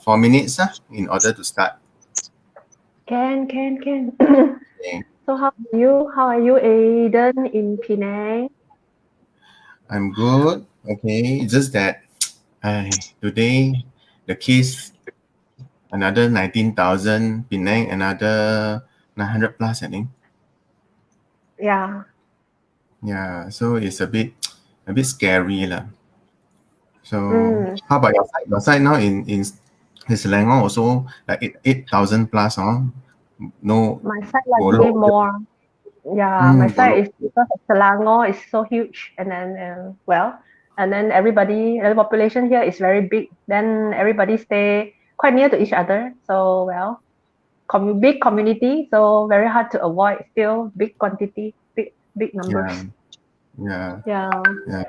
4 minutes in order to start. Can. Okay. So how are you? How are you, Aiden in Penang? I'm good. Okay, it's just that today the case another 19,000, Penang another 900 plus, I think. Yeah. Yeah, so it's a bit scary lah. So how about your side? Your side now in Selangor also like 8,000 plus, no, My side luckily bolok. more. Yeah, my side Bolok. is because of Selangor is so huge, and then and then the population here is very big. Then everybody stay quite near to each other. So big community. So very hard to avoid. Still big quantity, big numbers. Yeah, yeah, Yeah. yeah,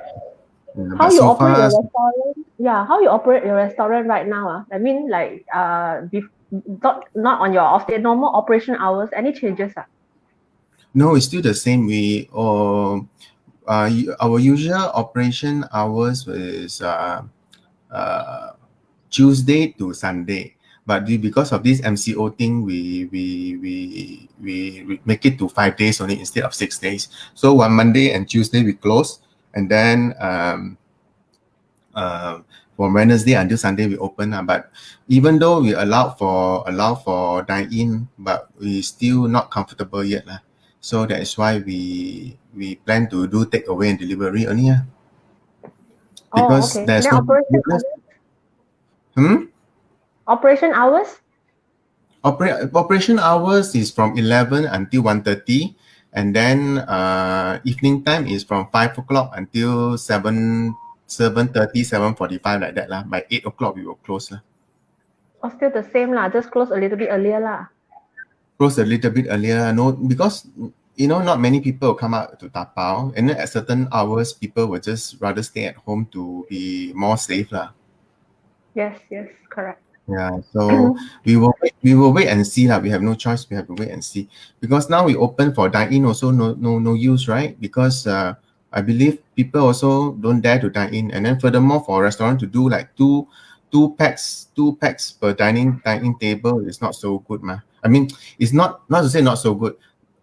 yeah. How But you so operate far, your restaurant? Yeah, how you operate your restaurant right now? I mean, like not on your off day, normal operation hours. Any changes? no, it's still the same. Our usual operation hours is uh, Tuesday to Sunday. But because of this MCO thing, we make it to 5 days only instead of 6 days. So on Monday and Tuesday we close, and then uh, from Wednesday until Sunday we open. But even though we allow for dine in, but we still not comfortable yet lah. So that is why we plan to do takeaway and delivery only Oh, because okay. there's Then no operation business. hours? Hmm? Operation hours? Operation hours is from 11 until 1:30, and then evening time is from 5 o'clock until 7:30, 7:45 like that lah. By 8 o'clock we will close lah. Or still the same lah, just close a little bit earlier lah. Close a little bit earlier. No, because not many people will come out to tapao, and then at certain hours people will just rather stay at home to be more safe lah. Yes, correct. Yeah, so we will wait and see lah. We have no choice. We have to wait and see because now we open for dine in also no use, right? Because I believe people also don't dare to dine in, and then furthermore for a restaurant to do like two packs per dining table is not so good, ma. I mean, it's not to say not so good.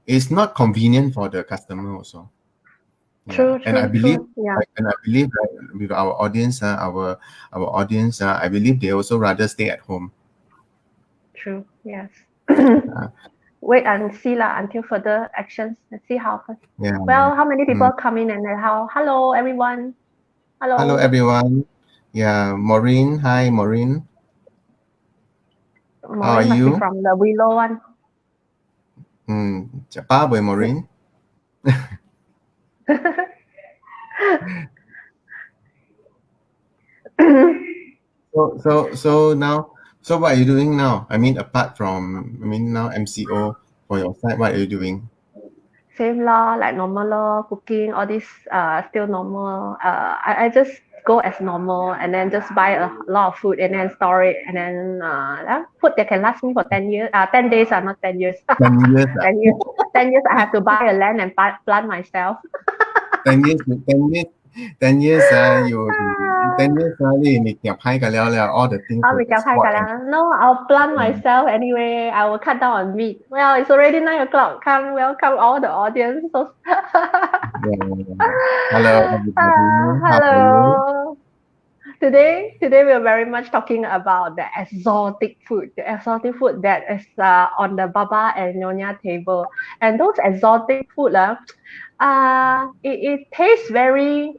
It's not convenient for the customer also. Yeah, True, and I true, believe, true. Yeah, that with our audience, our audience, I believe they also rather stay at home. true. Yes. Uh, Wait and see lah until further actions. Let's see how first. yeah. Well, how many Mm. people come in and then how? Hello, everyone. Hello, Hello. everyone. Yeah, Maureen. Hi, Maureen. How are Maureen must be you? from the Willow one. Chào ba buổi Maureen. So now, so what are you doing now? I mean, apart from, now MCO for your side, what are you doing? Same lah, like normal law, cooking, all this still normal. I just go as normal and then just buy a lot of food and then store it and then food that can last me for 10 years, 10 days, not 10 years. 10 years, 10 years. 10 years I have to buy a land and plant myself. 10 years, 10 years, 10 years, you 10 years, you can buy all the things will be spoiled. And No, I'll plant myself anyway. I will cut down on meat. Well, it's already 9 o'clock. Come, welcome all the audience. So hello, everybody. How are you? hello. Today we are very much talking about the exotic food, that is on the Baba and Nyonya table. And those exotic food, it tastes very,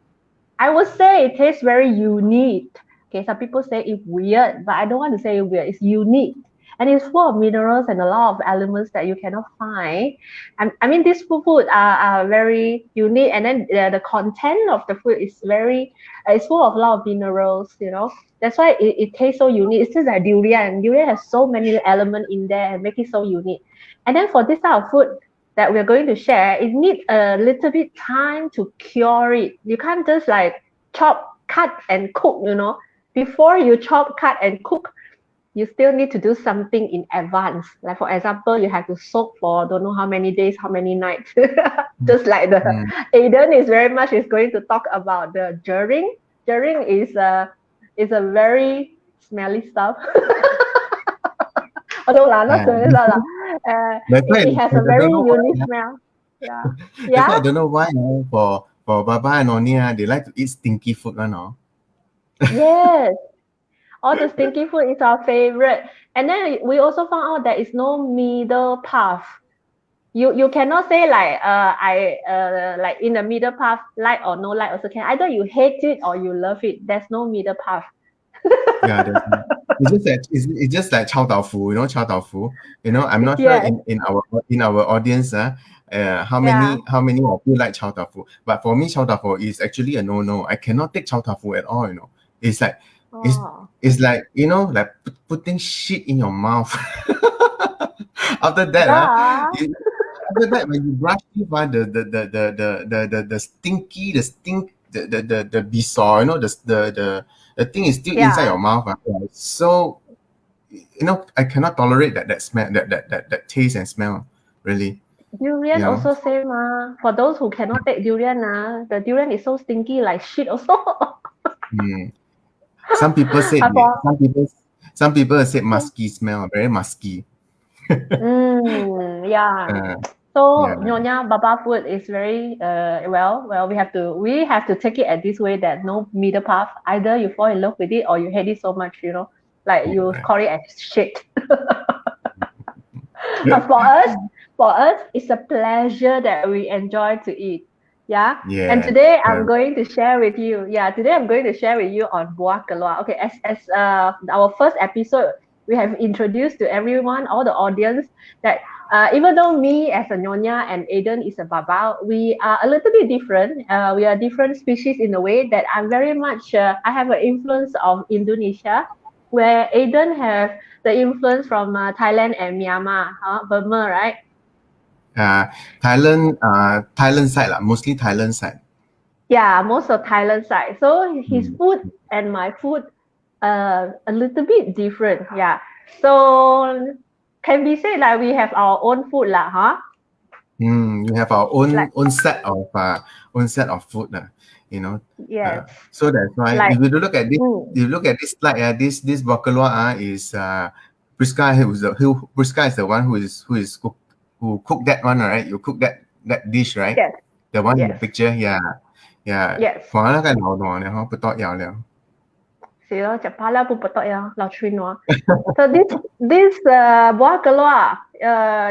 I would say it tastes very unique. Okay, some people say it's weird, but I don't want to say weird. It's unique. And it's full of minerals and a lot of elements that you cannot find. I mean, these food are very unique, and then the content of the food is very, it's full of a lot of minerals. That's why it tastes so unique. It's just like durian. Durian has so many elements in there and make it so unique. And then for this type of food, that we're going to share, it needs a little bit time to cure it. You can't just like chop, cut, and cook. Before you chop, cut, and cook, you still need to do something in advance. Like for example, you have to soak for don't know how many days, how many nights. Just like the Aiden is going to talk about the Durian. Durian is a very smelly stuff. Although lah, not smelly stuff lah. That's why It has I a don't very know why. unique smell. Yeah. That's Yeah. why I don't know why for Baba and Nyonya, they like to eat stinky food, no? Yes. All the stinky food is our favorite. And then we also found out there is no middle path. You cannot say like I like in the middle path, like or no like also can. Either you hate it or you love it. There's no middle path. Yeah, it's just like chow tau fu, chow tau fu. I'm not sure Yes. in our audience, how Yeah. many of you like chow tau fu. But for me, chow tau fu is actually a no. I cannot take chow tau fu at all. It's like it's Oh. it's like like putting shit in your mouth. After that, Yeah. after that when you brush teeth, the stinky, the stink, the bisor, the thing is still inside Yeah. your mouth. So I cannot tolerate that smell, that taste and smell, really. Durian You know. also same for those who cannot take durian the durian is so stinky like shit also. Mm. Some people said For some people said musky smell, very musky. yeah. Uh, So yeah, Nyonya Baba food is very well we have to take it at this way that no middle path. Either you fall in love with it or you hate it so much, like you right. call it as shit. But for us, it's a pleasure that we enjoy to eat. Yeah. And Yeah, today I'm correct. going to share with you. Yeah, today I'm going to share with you on Buah Keluak. Okay, as our first episode, we have introduced to everyone, all the audience, that even though me as a Nyonya and Aiden is a Baba, we are a little bit different. We are different species in a way that I'm very much, I have an influence of Indonesia, where Aiden have the influence from Thailand and Myanmar, Burma, right? Uh, Thailand side lah, mostly Thailand side. Yeah, most of Thailand side. So his Mm. food and my food, a little bit different. Yeah. So can we say like we have our own food lah, huh? We have our own Like own set of food, you know. yes, So that's why like if you look at this, mm, if you look at this slide, this bakalwa is Priska Priska is the one who cooked that one, right? You cook that dish, right? yes, The one in the yes, picture, yeah, yeah. yes. 我那个老暖了，不多要了。See, chapala pu patok ya, lao chui noa. So this buah keluak,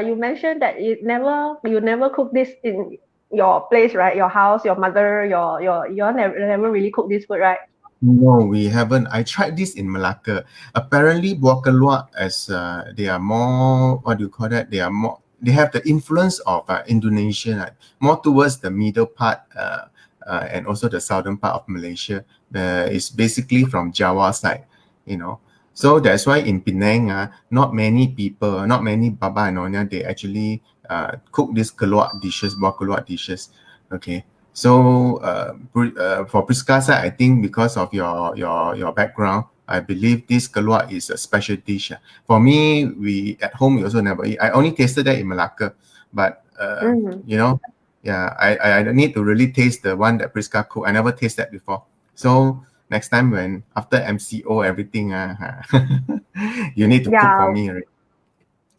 you mentioned that you never cook this in your place, right? Your house, your mother, you all never really cook this food, right? No, we haven't. I tried this in Malacca. Apparently, Buah Keluak as they are more, what do you call that? They have the influence of Indonesian, more towards the middle part and also the southern part of Malaysia. It's basically from Java side, you know. So that's why in Penang, not many people, not many Baba and Nyonya, they actually cook these Keluak dishes, Buah Keluak dishes. Okay. So for Priscasa, I think because of your background, I believe this keluak is a special dish. For me, we at home we also never eat. I only tasted that in Malacca, but Mm. yeah, I need to really taste the one that Prisca cooked. I never tasted that before. So next time when after MCO everything, you need to cook for Yeah, me. Right?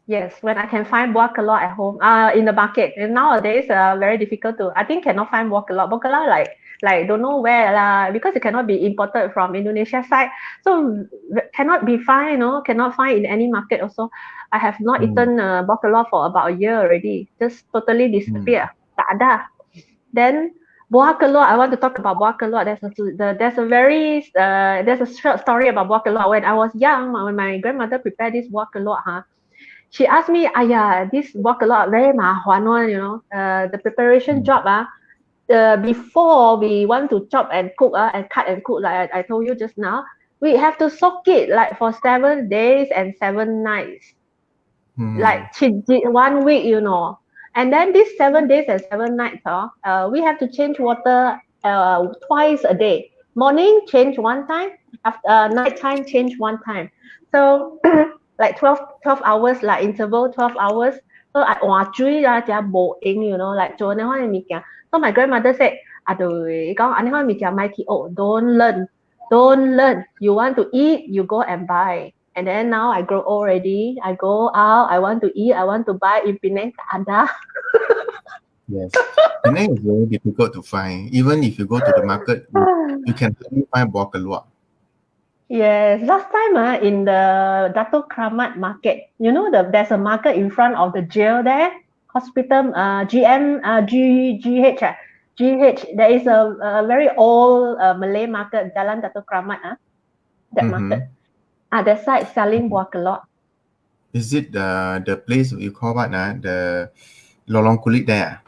yes. When I can find buah keluak at home, in the market. And nowadays, very difficult to. I think cannot find buah keluak. Buah keluak like don't know where lah because it cannot be imported from Indonesia side. So cannot be find, cannot find in any market. Also, I have not Mm, eaten buah keluak for about a year already. Just totally mm, disappear. Tak ada. Then Buah Keluak, I want to talk about Buah Keluak. There's a short story about Buah Keluak. When I was young, when my grandmother prepared this Buah Keluak, she asked me, "Aya, this Buah Keluak very 麻烦 one, the preparation mm, job, before we want to chop and cook, and cut and cook, like I told you just now, we have to soak it like for 7 days and 7 nights, like mm, 1 week, And then these 7 days and 7 nights, we have to change water twice a day. Morning change one time, after night time change one time. So like 12 hours, like interval 12 hours. So I chui ra chả bộ ing, like chỗ này hoa mi kia. So my grandmother said, "Aduh, kau aneh hoa mi kia mai ki oh don't learn." Don't learn. You want to eat, you go and buy. And then now I grow old already. I go out, I want to eat, I want to buy. In Penang, tak ada. Yes. Penang is very difficult to find. Even if you go to the market, you can hardly find Buah Keluak. Yes, last time in the Dato Kramat market, you know there's a market in front of the jail there, hospital GM GH GH. There is a very old Malay market, Jalan Dato Kramat that Mm-hmm. market. That side selling buah kelok. Is it the place you call what? The Lorong Kulit there?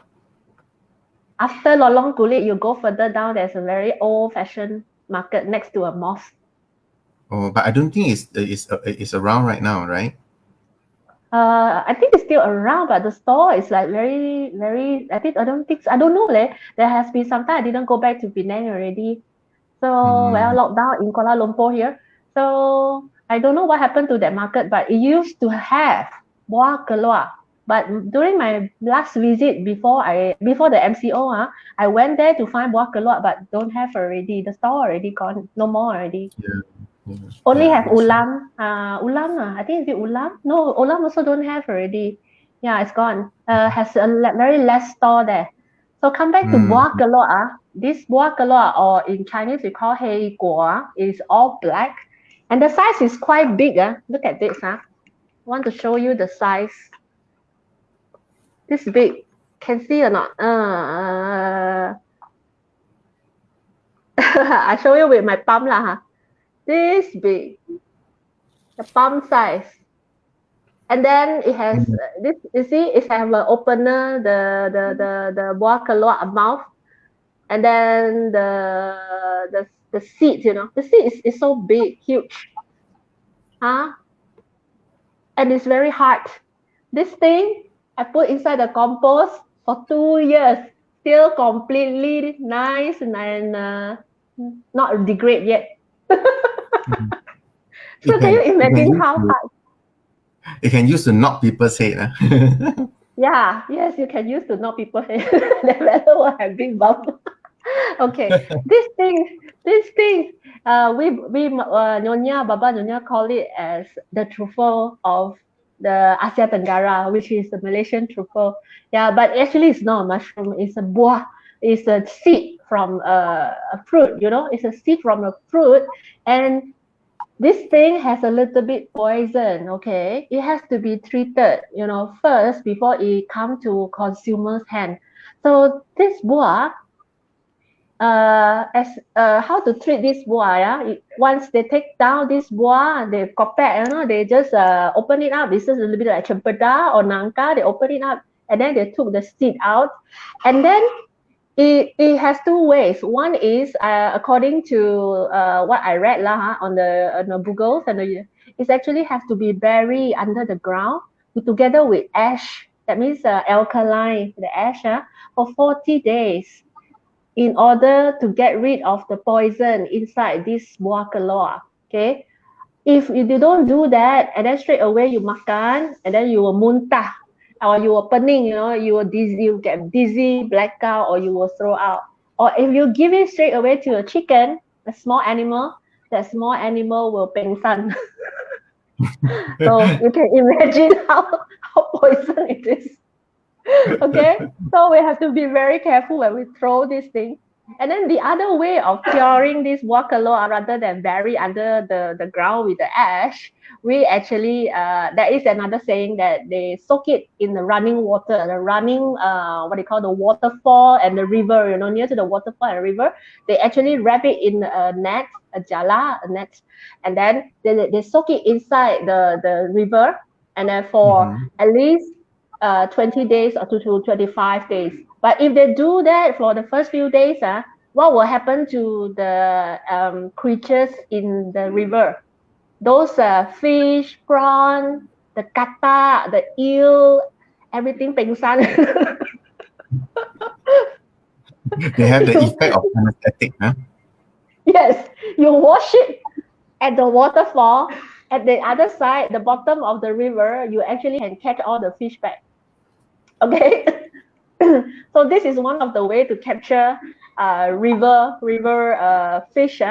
After Lorong Kulit, you go further down. There's a very old-fashioned market next to a mosque. Oh, but I don't think it's around right now, right? I think it's still around, but the store is like very, very. I don't know. There has been some time I didn't go back to Penang already. So well, Mm, lockdown in Kuala Lumpur here. So I don't know what happened to that market, but it used to have Buah Keluak. But during my last visit before the MCO, I went there to find Buah Keluak, but don't have already. The store already gone, no more already. yeah, yeah, Only yeah, have that's right. ulam. Ulam. I think is it ulam? No, ulam also don't have already. Yeah, it's gone. Has a very less store there. So come back to Mm, buah keluak. This buah keluak, or in Chinese we call hei guo, is all black, and the size is quite big. Look at this. Want to show you the size. This big. Can see or not? I show you with my palm lah. This big. The palm size. And then it has mm, this. You see, it have an opener, the buah keluak mouth, and then the seed. The seed is so big, huge, huh? And it's very hard. This thing I put inside the compost for 2 years, still completely nice and not degrade yet. mm. So can you You can imagine use how to hard? you can use to knock people's head. Yeah, yes, you can use to knock people head. The fellow will have big bump. Okay, this thing, Nyonya, Baba Nyonya call it as the truffle of the Asia Tenggara, which is the Malaysian truffle. Yeah, but actually it's not a mushroom. It's a buah. It's a seed from a fruit. It's a seed from a fruit, and this thing has a little bit poison. Okay, it has to be treated. First before it come to consumers' hand. So this buah as how to treat this buah, once they take down this buah, they kopek, they just open it up. This is a little bit like chempeda or nangka. They open it up and then they took the seed out, and then it has two ways. One is according to what I read lah, on the Googles, and it actually has to be buried under the ground together with ash. That means alkaline, the ash, for 40 days in order to get rid of the poison inside this buah keluak. Okay, if you don't do that, and then straight away you makan, and then you will muntah, or you will pening, you will dizzy, you get dizzy, blackout, or you will throw out. Or if you give it straight away to a chicken, a small animal, that small animal will pengsan. So you can imagine how poison it is. Okay, so we have to be very careful when we throw this thing. And then the other way of curing this wakalo, rather than bury under the ground with the ash, we actually there is another saying that they soak it in the running water, the running what they call the waterfall and the river, near to the waterfall and river. They actually wrap it in a net, a net, and then they soak it inside the river, and then for Mhm. at least 20 days or to 25 days. But if they do that for the first few days, what will happen to the creatures in the river? Those fish, prawn, the kata, the eel, everything pengsan. They have the you, effect of anesthetic, huh? yes, you wash it at the waterfall. At the other side, the bottom of the river, you actually can catch all the fish back. Okay. So this is one of the way to capture river fish.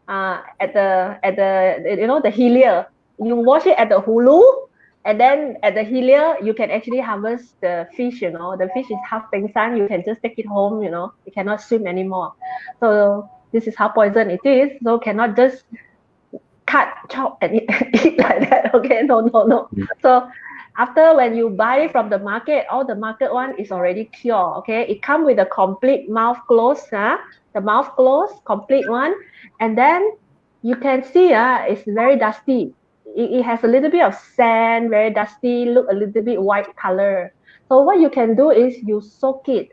the Helia. You wash it at the Hulu, and then at the Helia, you can actually harvest the fish. The fish is half pengsan. You can just take it home. You cannot swim anymore. So this is how poison it is. So cannot just cut, chop, and eat like that. Okay, no, no, no. So after when you buy it from the market, all the market one is already cured. Okay, it come with a complete mouth close. The mouth close, complete one, and then you can see it's very dusty. It has a little bit of sand, very dusty, look a little bit white color. So what you can do is you soak it,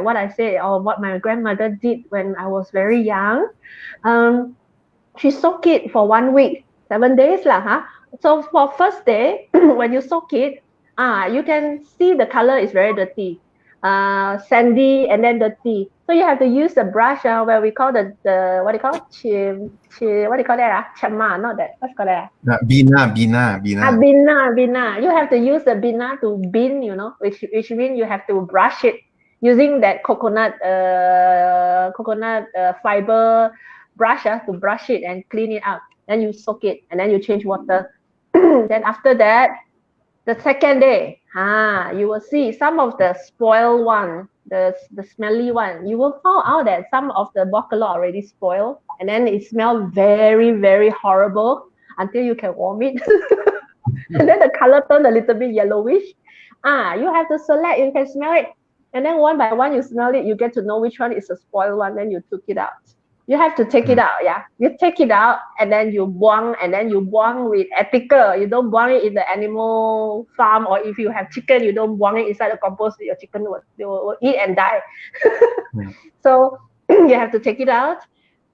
what I say, or what my grandmother did when I was very young. Um, she soak it for 1 week, 7 days lah, huh? So for first day, when you soak it, you can see the color is very dirty, sandy and then dirty. So you have to use the brush, where we call the what do you call what do you call that? Chama, not that. What's called that? Bina. Bina. You have to use the bina to bin, which means you have to brush it using that coconut fiber brush to brush it and clean it out. Then you soak it and then you change water. Then after that, the second day, you will see some of the spoiled one, the smelly one. You will find out that some of the buah keluak already spoiled, and then it smells very, very horrible until you can warm it. And then the color turn a little bit yellowish. You have to select, you can smell it. And then one by one, you smell it, you get to know which one is the spoiled one, then you took it out. You have to take it out, yeah. You take it out and then you buang, with ethical. You don't buang it in the animal farm, or if you have chicken, you don't buang it inside the compost. Your chicken will eat and die. So you have to take it out.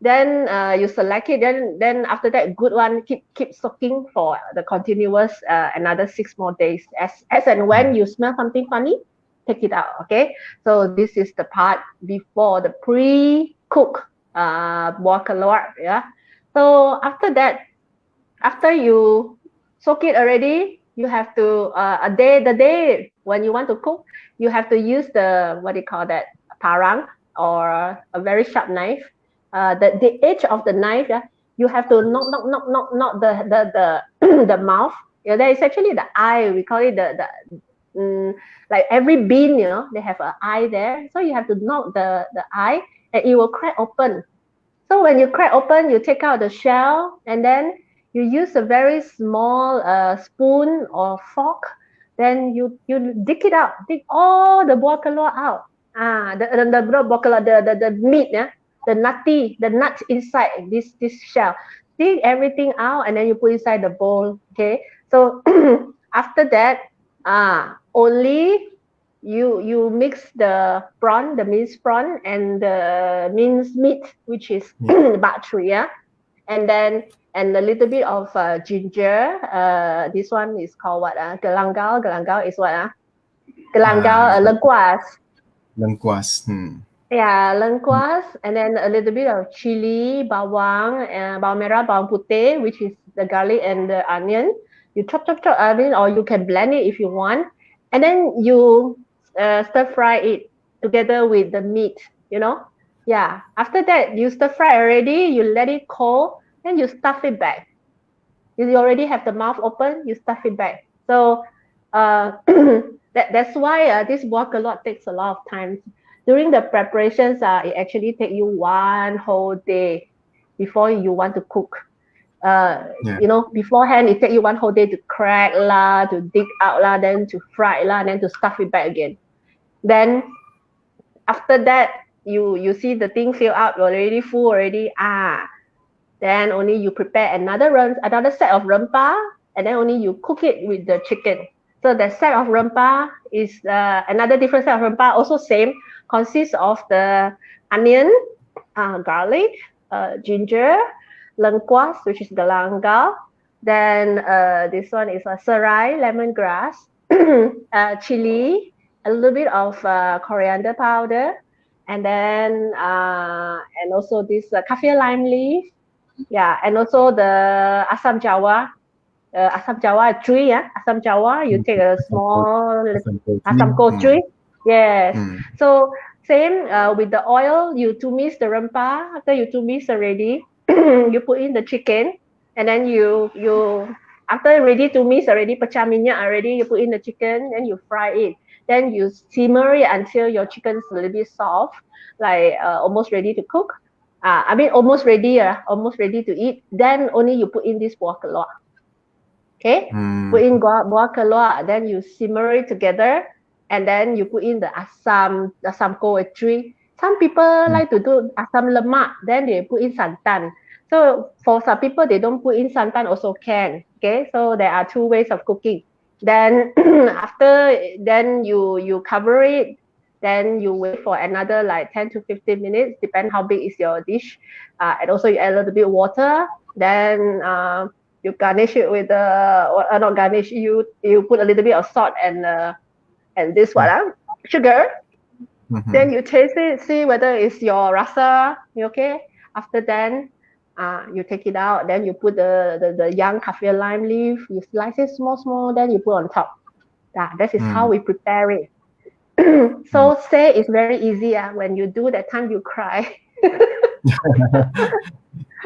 Then you select it. Then after that, good one, keep soaking for the continuous another 6 more days. As and when you smell something funny, take it out. Okay. So this is the part before the pre-cook buah keluak. Yeah. So after that, after you soak it already, you have to the day when you want to cook, you have to use the what do you call that, parang, or a very sharp knife. The edge of the knife, you have to knock the the mouth. Yeah, there is actually the eye. We call it like every bean, they have an eye there. So you have to knock the eye, and it will crack open. So when you crack open, you take out the shell, and then you use a very small spoon or fork. Then you dig it out, dig all the buah keluak out. The buah keluak, the meat, the nuts inside this shell. Dig everything out, and then you put inside the bowl. Okay. So after that, only you mix the prawn, the minced prawn, and the minced meat, which is battery, and a little bit of ginger. This one is called what? Gelanggal. Gelanggal is what? Gelanggal, lengkuas. Lengkuas. Yeah, lengkuas, and then a little bit of chili, bawang, bawang merah, bawang putih, which is the garlic and the onion. You chop, or you can blend it if you want, and then you stir fry it together with the meat. Yeah. After that, you stir fry already. You let it cool, then you stuff it back. You already have the mouth open. You stuff it back. So that's why this buah keluak takes a lot of time. During the preparations, it actually take you 1 whole day before you want to cook. Beforehand, it take you 1 whole day to crack lah, to dig out lah, then to fry lah, and then to stuff it back again. Then after that, you see the thing fill up, you're already full already. Then only you prepare another set of rempah, and then only you cook it with the chicken. So the set of rempah is another different set of rempah, also same, consists of the onion, garlic, ginger, lengkuas, which is galangal. Then this one is serai, lemongrass, chili, a little bit of coriander powder, and then and also this kaffir lime leaf, and also the asam jawa. Asam jawa tree, asam jawa. You take a small asam tree. Yes. So same with the oil. You tumis the rempah. After you tumis already, you put in the chicken, and then you after ready to mix already, pecah minyak already, you put in the chicken, then you fry it. Then you simmer it until your chicken's a little bit soft, like almost ready to cook. I mean almost ready to eat. Then only you put in this buah keluak. Okay, put in buah keluak, then you simmer it together, and then you put in the asam poetry. Some people like to do asam lemak, then they put in santan. So for some people, they don't put in santan also can. Okay, so there are two ways of cooking. Then then you cover it. Then you wait for another like 10 to 15 minutes, depend how big is your dish. And also you add a little bit water. Then you garnish it with not garnish, you put a little bit of salt and this what sugar. Then you taste it, see whether it's your rasa. Okay, after then you take it out, then you put the young kaffir lime leaf, you slice it small, then you put on top. That is how we prepare it. So say it's very easy. When you do that time you cry.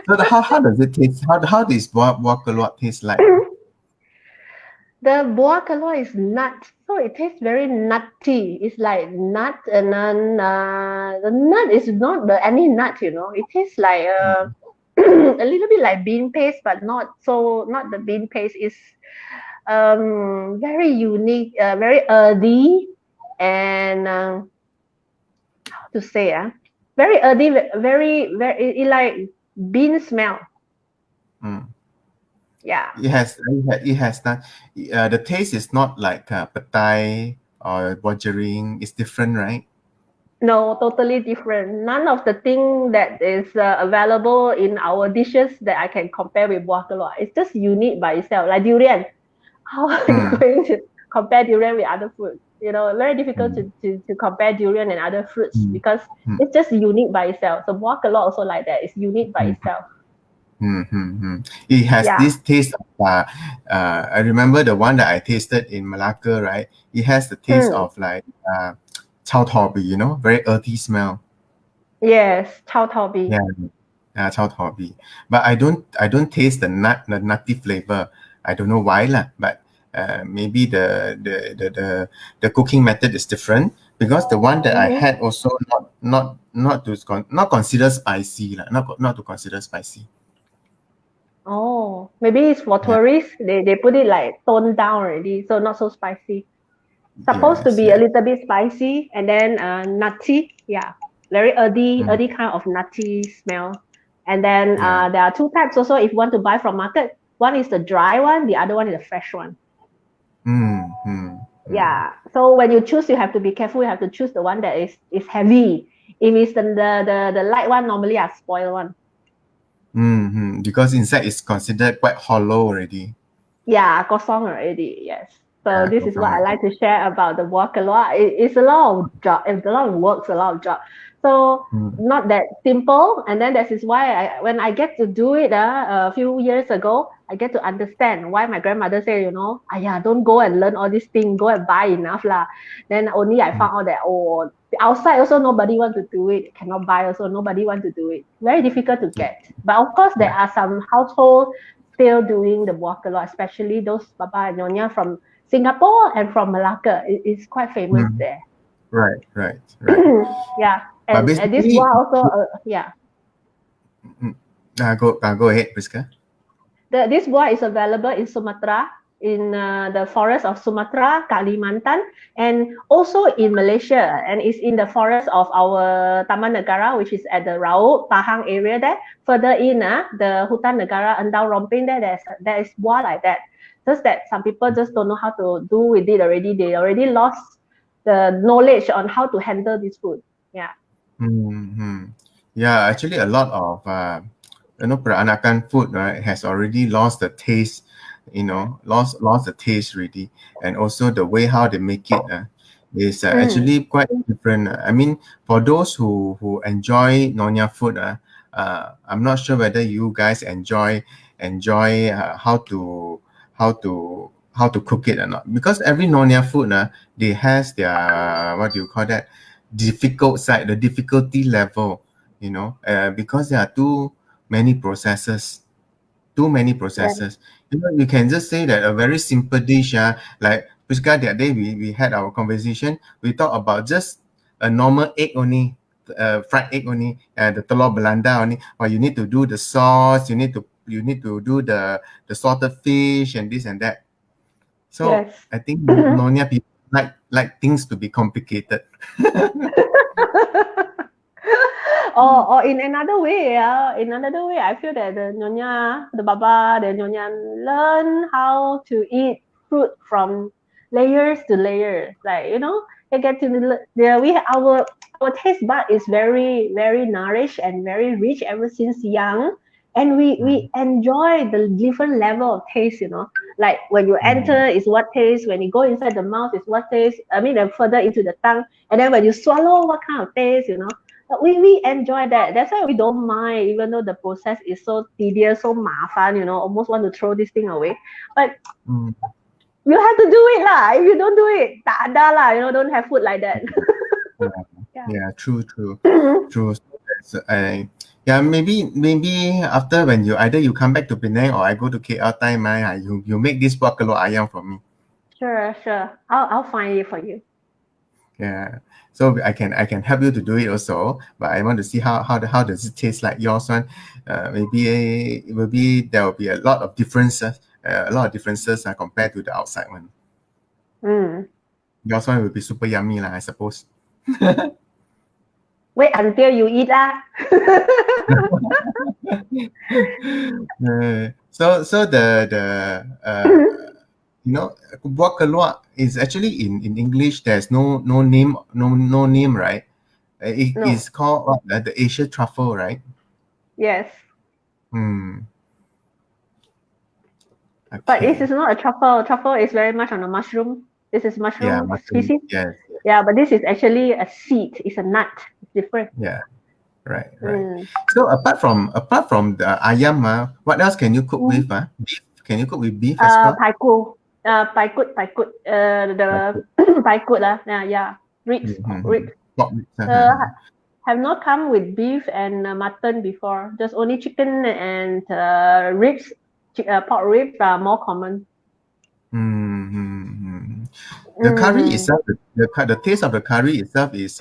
So how does it taste? How does buah keluak taste like? The buah keluak is nut, so it tastes very nutty. It's like nut, and then the nut is not any nut, It tastes like a little bit like bean paste, but not the bean paste. It's very unique, very earthy, and how to say very earthy, very it like bean smell. Yeah. It has not. The taste is not like petai or Vodka Ring. It's different, right? No, totally different. None of the thing that is available in our dishes that I can compare with buah keluak. It's just unique by itself. Like durian. How are you going to compare durian with other food? Very difficult to compare durian and other fruits because it's just unique by itself. So buah keluak also like that. It's unique by itself. It has this taste of, I remember the one that I tasted in Malacca, right? It has the taste of like chow tobi, very earthy smell. Yes, chow tobi. Yeah, chow tobi. But I don't taste the nutty flavor. I don't know why lah, but maybe the cooking method is different because the one that I had also not considered spicy lah, not to consider spicy. Oh, maybe it's for tourists. They put it like toned down already, so not so spicy. Supposed to be a little bit spicy and then nutty. Yeah, very earthy kind of nutty smell. And then there are two types also if you want to buy from market. One is the dry one, the other one is the fresh one. Yeah. So when you choose, you have to be careful. You have to choose the one that is heavy. If it's the light one, normally are spoiled one. Because inside is considered quite hollow already. Yeah, kosong already. Yes. So this is what I like to share about the buah keluak. It's a lot of job, it's a lot of work, a lot of job. So not that simple. And then that is why when I get to do it a few years ago, I get to understand why my grandmother said, don't go and learn all these things, go and buy enough lah. Then only I found out that outside also nobody want to do it, cannot buy also nobody want to do it. Very difficult to get. But of course there are some household still doing the buah keluak, especially those Baba and Nyonya from Singapore and from Malacca. It's quite famous there. Right. Yeah, and this buah also, Go ahead, Priska. This buah is available in Sumatra, in the forest of Sumatra, Kalimantan, and also in Malaysia. And it's in the forest of our Taman Negara, which is at the Raub, Pahang area there. Further in, the Hutan Negara, Endau Romping there is buah like that. Just that some people just don't know how to do with it already. They already lost the knowledge on how to handle this food. Yeah. Yeah, actually a lot of Peranakan food, right, has already lost the taste, lost the taste really, and also the way how they make it is actually quite different. I mean, for those who enjoy Nyonya food, I'm not sure whether you guys enjoy how to cook it or not, because every Nyonya food they has their what do you call that, difficult side, the difficulty level, because there are too many processes. Too many Yeah. processes. You can just say that a very simple dish, like Priska, that day we had our conversation, we talk about just a normal egg only, fried egg only, the telur belanda only. Or you need to do the sauce, you need to do the salted fish and this and that. So Yes. I think Nonya people like things to be complicated. Or in another way, I feel that the Baba, the Nyonya learn how to eat fruit from layers to layers. Like, they get to our taste bud is very, very nourished and very rich ever since young. And we Mm, enjoy the different level of taste. Like when you mm, enter is what taste, when you go inside the mouth is what taste. I mean, then further into the tongue, and then when you swallow, what kind of taste. But we enjoy that. That's why we don't mind, even though the process is so tedious, so mafan, almost want to throw this thing away. But mm. you have to do it lah. If you don't do it, tak ada lah. Don't have food like that. Yeah, Yeah. yeah, true, true, true. So yeah, maybe after when either you come back to Penang or I go to KL time, you make this buah keluak ayam for me. Sure, sure. I'll find it for you. Yeah, so I can help you to do it also, but I want to see how does it taste like yours one. Maybe there will be a lot of differences compared to the outside one. Mm. Yours one will be super yummy lah, I suppose. Wait until you eat lah. So buah keluak is actually in English. There's no name, no name, right? It No. is called what, the Asian truffle, right? Yes. Hmm. But this is Okay. not a truffle. Truffle is very much on a mushroom. This is Yeah, mushroom mushroom. species. Yes. Yeah, but this is actually a seed. It's a nut. It's different. Yeah. Right. Right. Mm. So apart from the ayam, what else can you cook with? Beef? Can you cook with beef as well? Pai ku. Pai kut. Like, The pai kut lah. Yeah, yeah. Ribs, pork mm-hmm. ribs. Pork ribs, Uh, have not come with beef and mutton before. Just only chicken and ribs. Pork ribs are more common. Mm-hmm. The curry Mm. itself, the taste of the curry itself is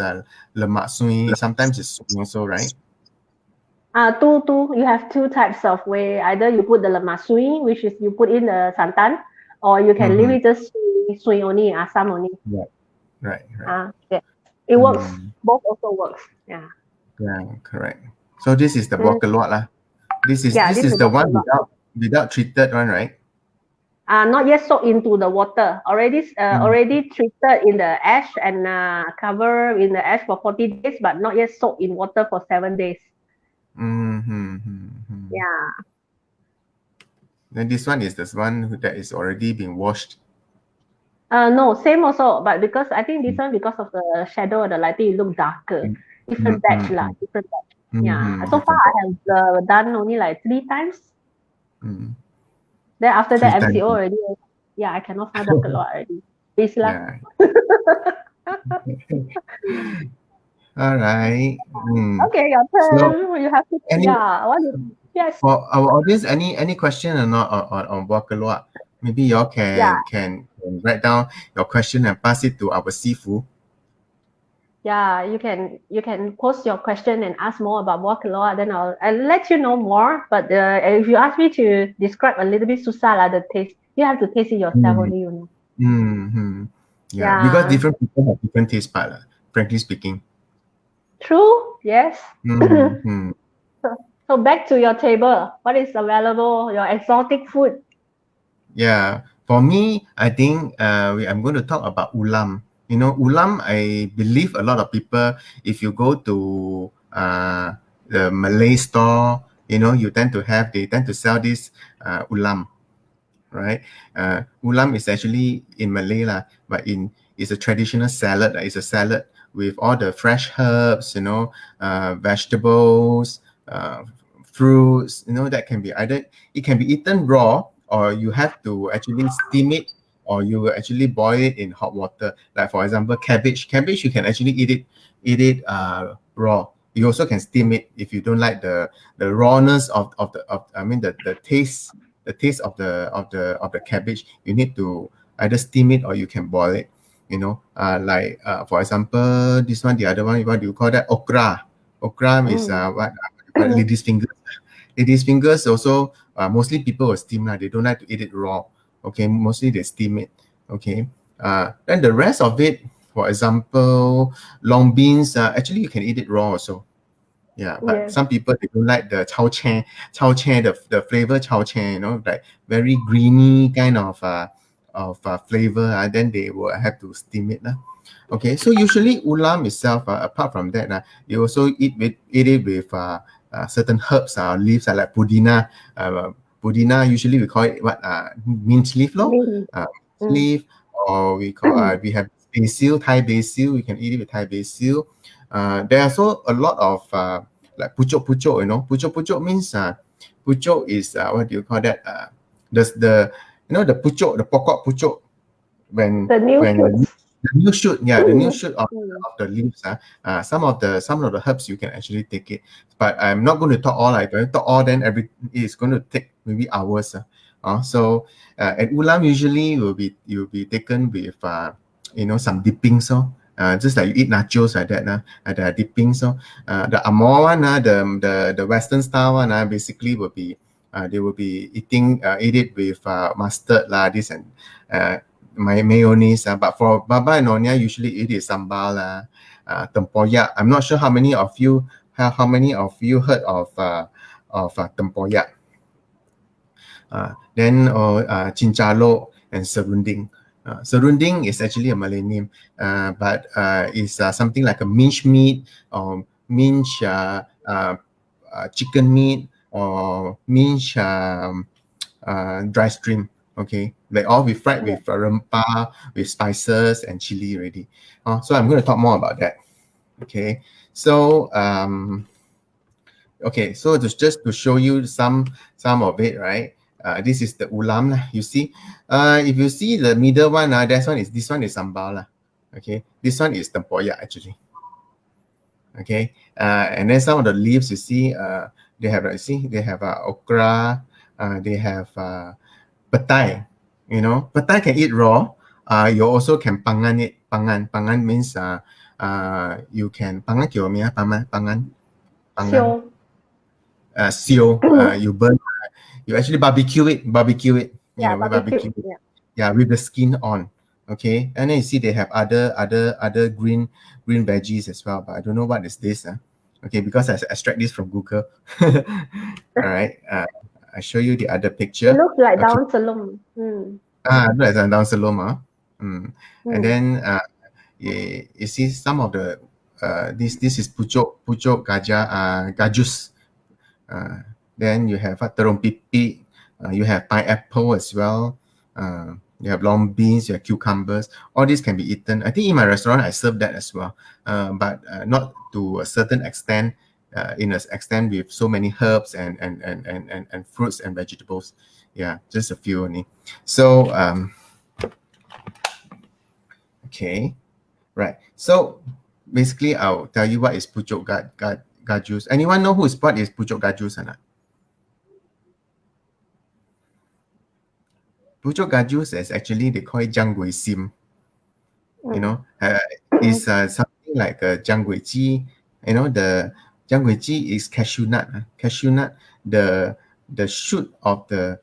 lemak sui. Sometimes it's sui also, right? Two. You have two types of way. Either you put the lemak sui, which is you put in the santan, or you can leave Mm-hmm. it just sui only, asam only. Right. Right. Right. Yeah. It works. Mm. Both also works. Yeah. Yeah. Correct. So this is the Mm. buah keluak lah. This is Yeah, this this is is the about a one lot. without treated one, right? Not yet soaked into the water. Mm. Already treated in the ash and cover in the ash for 40 days, but not yet soaked in water for 7 days. Mm-hmm. Yeah. Then this one is this one that is already been washed. No, same also, but because I think this one because of the shadow or the lighting, it look darker. Different batch lah, Mm-hmm. different batch. Yeah. Mm-hmm. So far, Different I batch. have done only like 3 times. Mm. Then after Three that, times. MCO already. Yeah, I cannot find Buah Keluak already. Please lah. Yeah. All right. Mm. Okay, your So, turn. You have to. any Yeah. Yes. for our audience, any question or not on buah keluak? Maybe y'all Yeah. can write down your question and pass it to our Sifu. Yeah, you can post your question and ask more about Buah Keluak, then I'll let you know more. But if you ask me to describe a little bit susah lah the taste, you have to taste it yourself Mm. only. Mm-hmm. Yeah, because Yeah, different people have different taste bud, frankly speaking. true. Yes. Mm-hmm. So back to your table. What is available? Your exotic food. Yeah, for me, I think I'm going to talk about ulam. Ulam, I believe a lot of people, if you go to the Malay store, they tend to sell this ulam, right? Ulam is actually in Malay lah, but it's a traditional salad. It's a salad with all the fresh herbs, vegetables, fruits. That can be either it can be eaten raw, or you have to actually steam it, or you will actually boil it in hot water. Like for example, cabbage. Cabbage you can actually eat it raw. You also can steam it if you don't like the rawness of the of I mean the taste of the cabbage. You need to either steam it or you can boil it. Like for example, this one, the other one, what do you call that? Okra. Okra is Mm. what you call it? Lady's finger. Lady's fingers also, mostly people will steam. They don't like to eat it raw. Okay, mostly they steam it. Okay. Then the rest of it, for example, long beans, actually you can eat it raw also. Yeah, but Yes. some people they don't like the chao chen, the flavor chao chen, like very greeny kind of flavor. Then they will have to steam it. Okay, so usually ulam itself, apart from that, you also eat it with certain herbs, leaves, like pudina. Pudina usually we call it what, mint leaf, lo? Mint. Mint Mm. leaf, or we have basil, Thai basil. We can eat it with Thai basil. There are also a lot of like pucuk pucuk. Pucuk pucuk means pucuk is what do you call that? The the pucuk, the pokok pucuk, when The new shoots. the new shoot, yeah, the new Mm. shoot of the leaves. Some of the herbs you can actually take it, but I'm not going to talk all. If I talk all, then it's going to take maybe hours. So at ulam usually will be taken with some dipping. So just like you eat nachos like that, the dipping. So the Amor one, the Western style one, basically will be they will be eat it with mustard lah, this and uh, my mayonnaise. But for Baba and Nyonya, usually it is sambal, tempoyak. I'm not sure how many of you heard of tempoyak. Then Chincalo and Serunding. Serunding is actually a Malay name, but is something like a mince meat or mince chicken meat or mince dry stream. Okay, they all be fried Yeah. with rempah, with spices and chili already. So I'm going to talk more about that. Okay, so just to show you some of it, right? This is the ulam lah. You see, if you see the middle one, this one is sambal lah. Okay, this one is tempoyak actually. Okay, and then some of the leaves you see, they have okra, they have petai. Petai can eat raw. You also can pangan it. Pangan means you can pangan kiểu咩啊? Pangan Sio. seal. You burn. You actually barbecue it. Yeah, We barbecue. barbecue it. Yeah. Yeah, with the skin on. Okay, and then you see they have other green veggies as well, but I don't know what is this. Okay, because I extract this from Google. All right. I show you the other It picture. looks like Okay. down salum. Mm. That's down Saloma. And Mm. then you see some of the this is pucuk gajus. Uh, then you have terong pipi. You have pineapple as well. You have long beans, you have cucumbers. All these can be eaten. I think in my restaurant I serve that as well, but not to a certain extent. In an extent with so many herbs and fruits and vegetables. Yeah, just a few only. So okay, right. So basically, I'll tell you what is pucuk gajus. Anyone know what is pucuk gajus or not? Pucuk gajus is actually they call it jangwei sim. You Mm. know, is something like a jangweiji. The jangweiji is cashew nut. Cashew nut, the shoot of the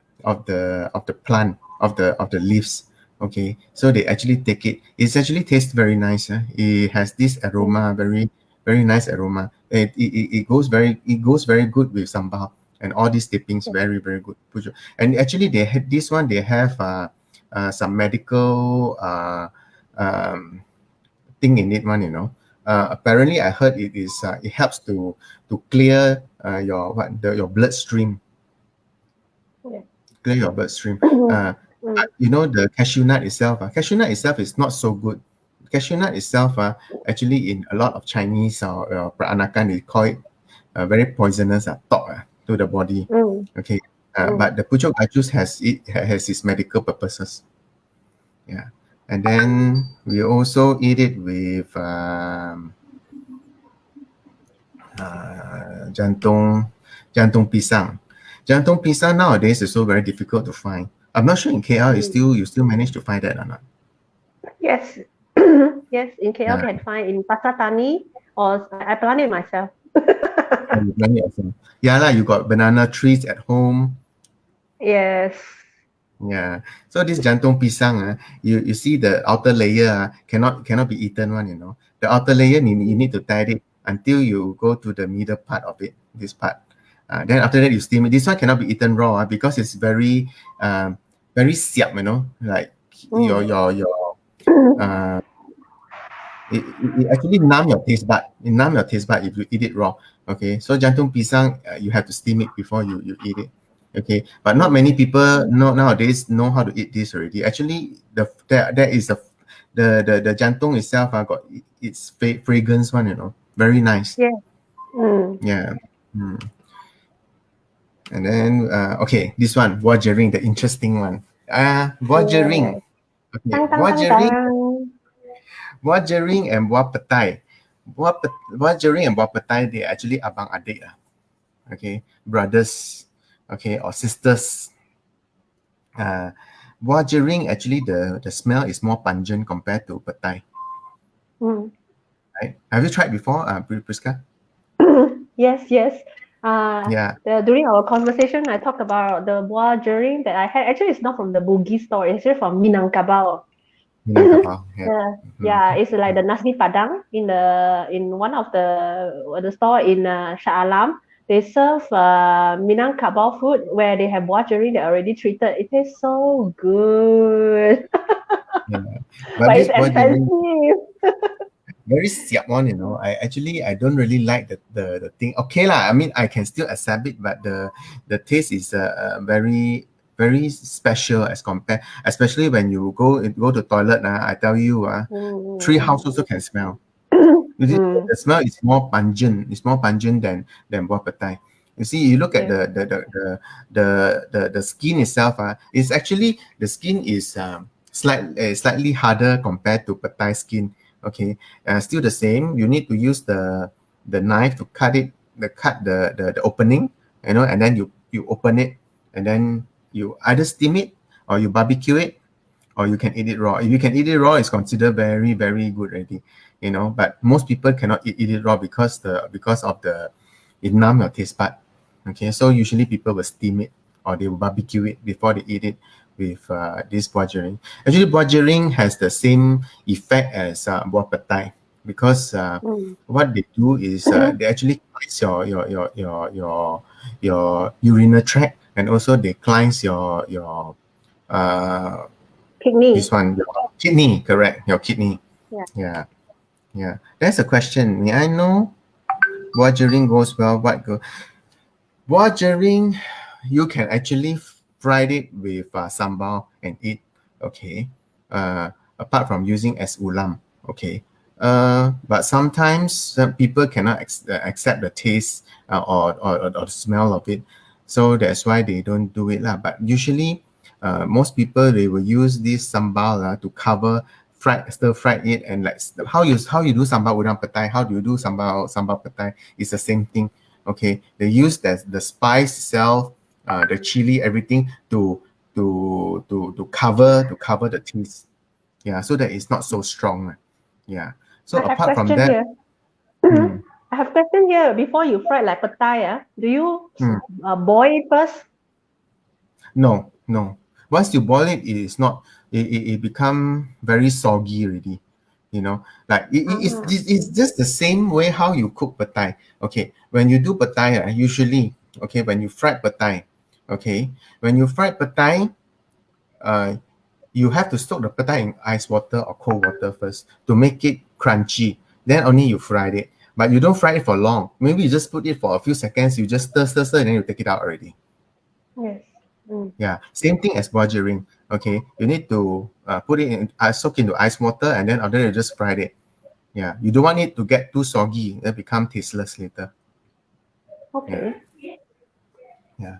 plant of the leaves. Okay, so they actually take it. It actually tastes very nice. It has this Mm. aroma, very very nice aroma. It goes very good with sambal and all these dippings. Yeah. Very very good. And actually, they had this one. They have some medical um, thing in it one. Apparently I heard it helps to clear your bloodstream, Yeah. clear your bloodstream. Mm. uh, but the cashew nut itself is not so good. Cashew nut itself, actually in a lot of Chinese or Peranakan, they call it very poisonous, to the body. Mm. Okay, Mm. but the pucuk gajus has its medical purposes. Yeah. And then we also eat it with jantung pisang. Jantung pisang nowadays is so very difficult to find. I'm not sure in KL Mm. you still manage to find that or not. Yes, yes, in KL Yeah, can find in Pasar Tani or I plant it myself. oh, you plant it also. Yeah lah, you got banana trees at home. Yes. Yeah. So this jantung pisang, you see the outer layer cannot be eaten one, you know. The outer layer you need to tear it until you go to the middle part of it, this part. Then after that you steam it. This one cannot be eaten raw because it's very siap, you know, like Mm. your uh it actually numb your taste bud. It numb your taste bud if you eat it raw. Okay, so jantung pisang, you have to steam it before you eat it. Okay, but not many Okay. people know nowadays know how to eat this already. Actually, there is the jantung itself got its fragrance one, you know, very nice. Yes. Mm. Yeah. Mm. And then okay, this one buah jering, the interesting one. Buah jering. Yes. Okay, Tang tang tang tang. buah jering and buah petai. Buah jering and buah petai, they actually abang adik lah. Okay, brothers, okay, or sisters. Uh, buah jering actually the smell is more pungent compared to petai. Mm. Right? Have you tried before, Priska? Yes, yes. Yeah, During our conversation, I talked about the buah jering that I had. Actually, it's not from the Bugis store. It's actually from Minangkabau. Minangkabau. Yeah. Yeah, Mhm. yeah. It's like the nasi padang in one of the store in Shah Alam. They serve Minangkabau food where they have buah jering that already treated. It tastes so good, Yeah. But but this it's buah jering expensive. very siap one, you know. I don't really like the thing. Okay lah, I mean I can still accept it, but the taste is very special as compared, especially when you go to toilet. I tell you, tree house Mm. also can smell. You see, Mm. the smell is more pungent. It's more pungent than buah petai. You see, you look at Yeah. the skin itself. It's actually the skin is slightly harder compared to petai skin. Okay, still the same. You need to use the knife to cut it, the opening, you know, and then you open it, and then you either steam it or you barbecue it or you can eat it raw. If you can eat it raw, it's considered very, very good already, you know. But most people cannot eat it raw because of the it numb your taste bud. Okay, so usually people will steam it or they will barbecue it before they eat it with this buah jering. Actually, buah jering has the same effect as buah petai because Mm. what they do is they actually cleanse your urinary tract, and also they cleanse your uh, this Kidney. one, your kidney, correct? Your kidney. Yeah. Yeah, yeah. That's a question. May I know what during goes well? What go? What during you can actually fry it with sambal and eat. Okay. Apart from using as ulam. Okay. But sometimes some people cannot accept the taste or the smell of it, so that's why they don't do it lah. But usually, most people they will use this sambal to cover stir fry it, and like how you do sambal udang petai, how do you do sambal petai? It's the same thing. Okay, they use the spice itself, the chili, everything to cover the taste. Yeah, so that it's not so strong. Yeah. So I have apart from question that, here. hmm, I have question here. Before you fry like petai, do you hmm, boil it first? no, no. Once you boil it, it is not. It become very soggy already. You know, like Ah, it's just the same way how you cook patai. Okay, when you do patai, usually, okay, when you fry patai, okay, when you fry patai, uh, you have to soak the patai in ice water or cold water first to make it crunchy. Then only you fry it. But you don't fry it for long. Maybe you just put it for a few seconds. You just stir, and then you take it out already. yes. Mm. Yeah, same thing as boiling. Okay, you need to put it in, soak into ice water, and then after you just fry it. Yeah, you don't want it to get too soggy. It become tasteless later. Yeah, Okay. yeah.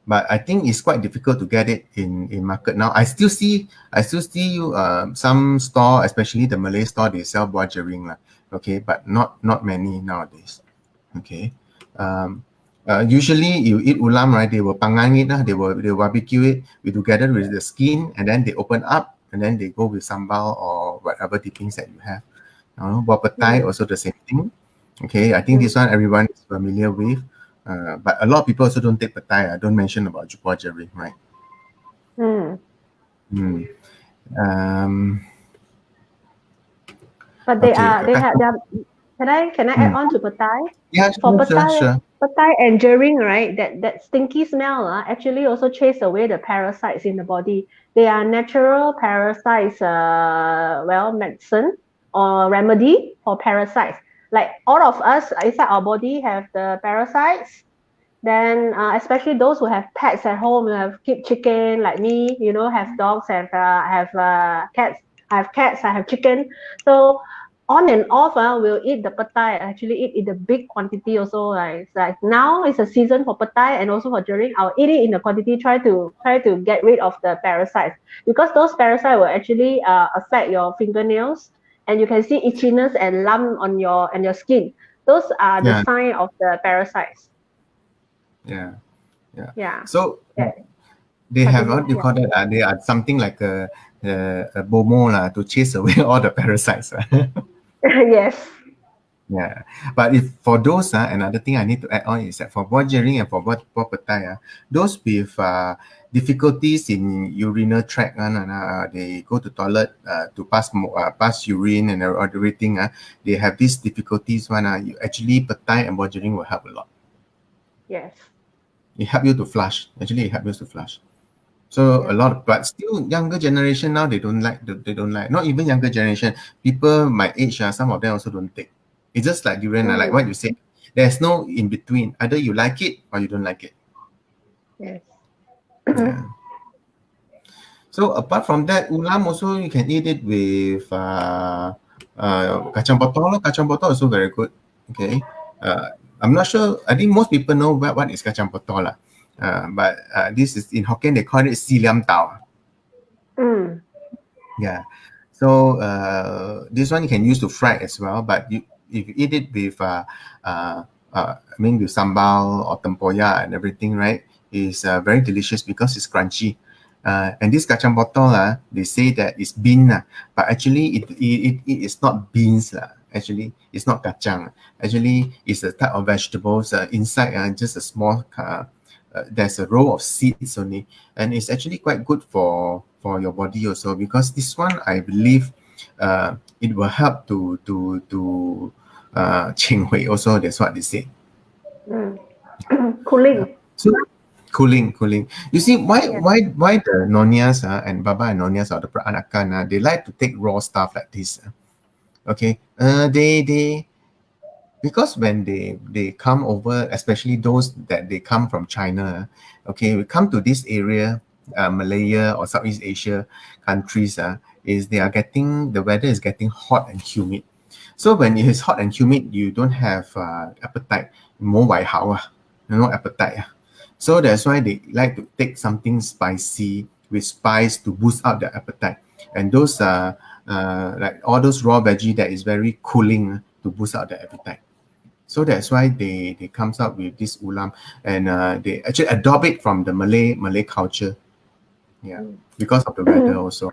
But I think it's quite difficult to get it in market now. I still see you some store, especially the Malay store, they sell buah jering lah. okay, but not many nowadays. Okay. Usually you eat ulam, right? They will pangang it, they will barbecue it with together with the skin, and then they open up, and then they go with sambal or whatever dippings that you have. Buah petai Mm, also the same thing. Okay, I think mm, this one everyone is familiar with, but a lot of people also don't take petai. I don't mention about buah jerry, right? mm. Hmm. Um, But okay. they are. Can I add Hmm. on to petai? Yeah, For sure, sure, petai, sure. petai and jering, right? That stinky smell actually also chase away the parasites in the body. They are natural parasites. Medicine or remedy for parasites. Like all of us inside our body have the parasites. Then, especially those who have pets at home, you have keep chicken like me, have dogs, have cats. I have cats, I have chicken. So on and off, we'll eat the petai. Actually, eat in the big quantity also. It's like now it's a season for petai and also for during. I'll eat it in the quantity. Try to get rid of the parasites because those parasites will actually affect your fingernails and you can see itchiness and lump on your skin. Those are the Yeah, sign of the parasites. yeah, yeah. Yeah. So Yeah. they have Continue. what do you Yeah. call that? They are something like a bomo to chase away all the parasites. Yes. Yeah, but if for those, another thing I need to add on is that for bordering and for petai, those with difficulties in urinary tract, they go to toilet to pass urine and everything, they have these difficulties. You actually petai and bordering will help a lot. Yes. It help you to flush. Actually, it help you to flush. So a Yeah. lot, but still younger generation now they don't like. Not even younger generation. People my age, some of them also don't take. It's just like durian, like Mm. what you said. There's no in between. Either you like it or you don't like it. Yes. Yeah. So apart from that, ulam also you can eat it with Gachampatola. Gachampatola also very good. Okay. I'm not sure. I think most people know what is Gachampatola. But this is in Hokkien they call it si liam tao. Mm. Yeah. So this one you can use to fry as well, but if you eat it with I mean with sambal or tempoyak and everything, right? Is very delicious because it's crunchy. And this kacang botol, they say that it's bean, but actually it is not beans. Actually, it's not kacang. Actually, it's a type of vegetables inside, just a small there's a row of seeds only, and it's actually quite good for your body also because this one I believe it will help to qing hui also. That's what they say. Mm. Cooling. So cooling. You see why Yes. the nonyas and baba and nonyas or the peranakan they like to take raw stuff like this. Okay, they because when they come over, especially those that they come from China, okay, we come to this area, Malaya or Southeast Asia countries, is they are getting the weather is getting hot and humid. So when it is hot and humid, you don't have appetite, more white no appetite. So that's why they like to take something spicy with spice to boost up their appetite. And those like all those raw veggie that is very cooling to boost up their appetite. So that's why they comes up with this ulam, and they actually adopt it from the Malay culture. Yeah, because of the weather Mm. also.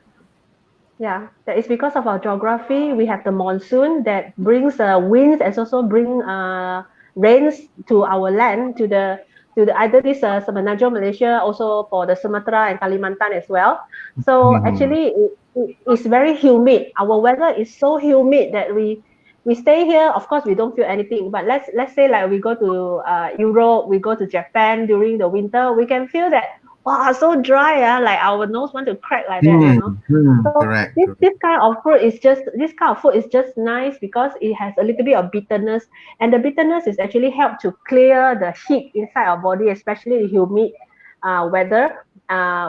Yeah, that is because of our geography. We have the monsoon that brings winds and also bring rains to our land, to the either this Semenanjung Malaysia, also for the Sumatra and Kalimantan as well. So Mhm. actually, it's very humid. Our weather is so humid that we stay here. Of course, we don't feel anything. But let's say like we go to Europe, we go to Japan during the winter, we can feel that wow, so dry, like our nose want to crack like that. So Correct, this correct. this kind of fruit is just this kind of food is just nice because it has a little bit of bitterness, and the bitterness is actually help to clear the heat inside our body, especially the humid weather.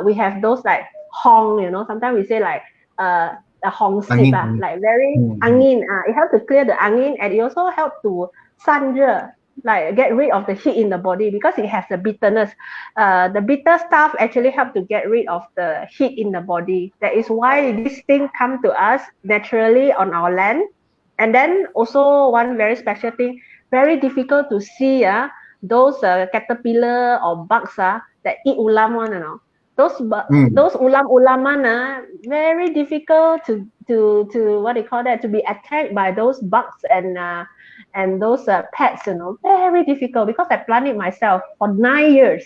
We have those like hong. Sometimes we say like the hong sip, Angin, angin. like very Mhm. angin. It helps to clear the angin, and it also helps to 散热, like get rid of the heat in the body because it has the bitterness. The bitter stuff actually help to get rid of the heat in the body. That is why this thing come to us naturally on our land, And then also one very special thing, very difficult to see those caterpillar or bugs that eat ulam one, you know. Mm, Those ulam-ulaman very difficult to what do you call that, to be attacked by those bugs and those pets, you know. Very difficult because I plant it myself for 9 years.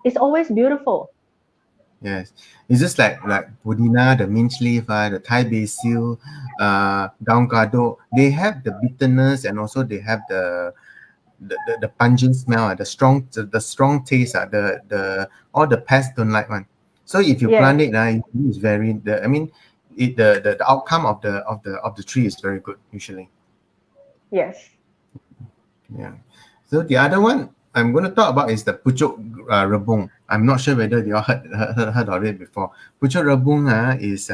It's always beautiful. yes, it's just like pudina, the mint leaf, the Thai basil, down gado. They have the bitterness and also they have the pungent smell, the strong taste, the all the pests don't like one. So if you Yes, plant it, it's very the I mean, the outcome of the tree is very good usually. yes. Yeah. So the other one I'm going to talk about is the pucuk rebung. I'm not sure whether you all heard of it before. Pucuk rebung is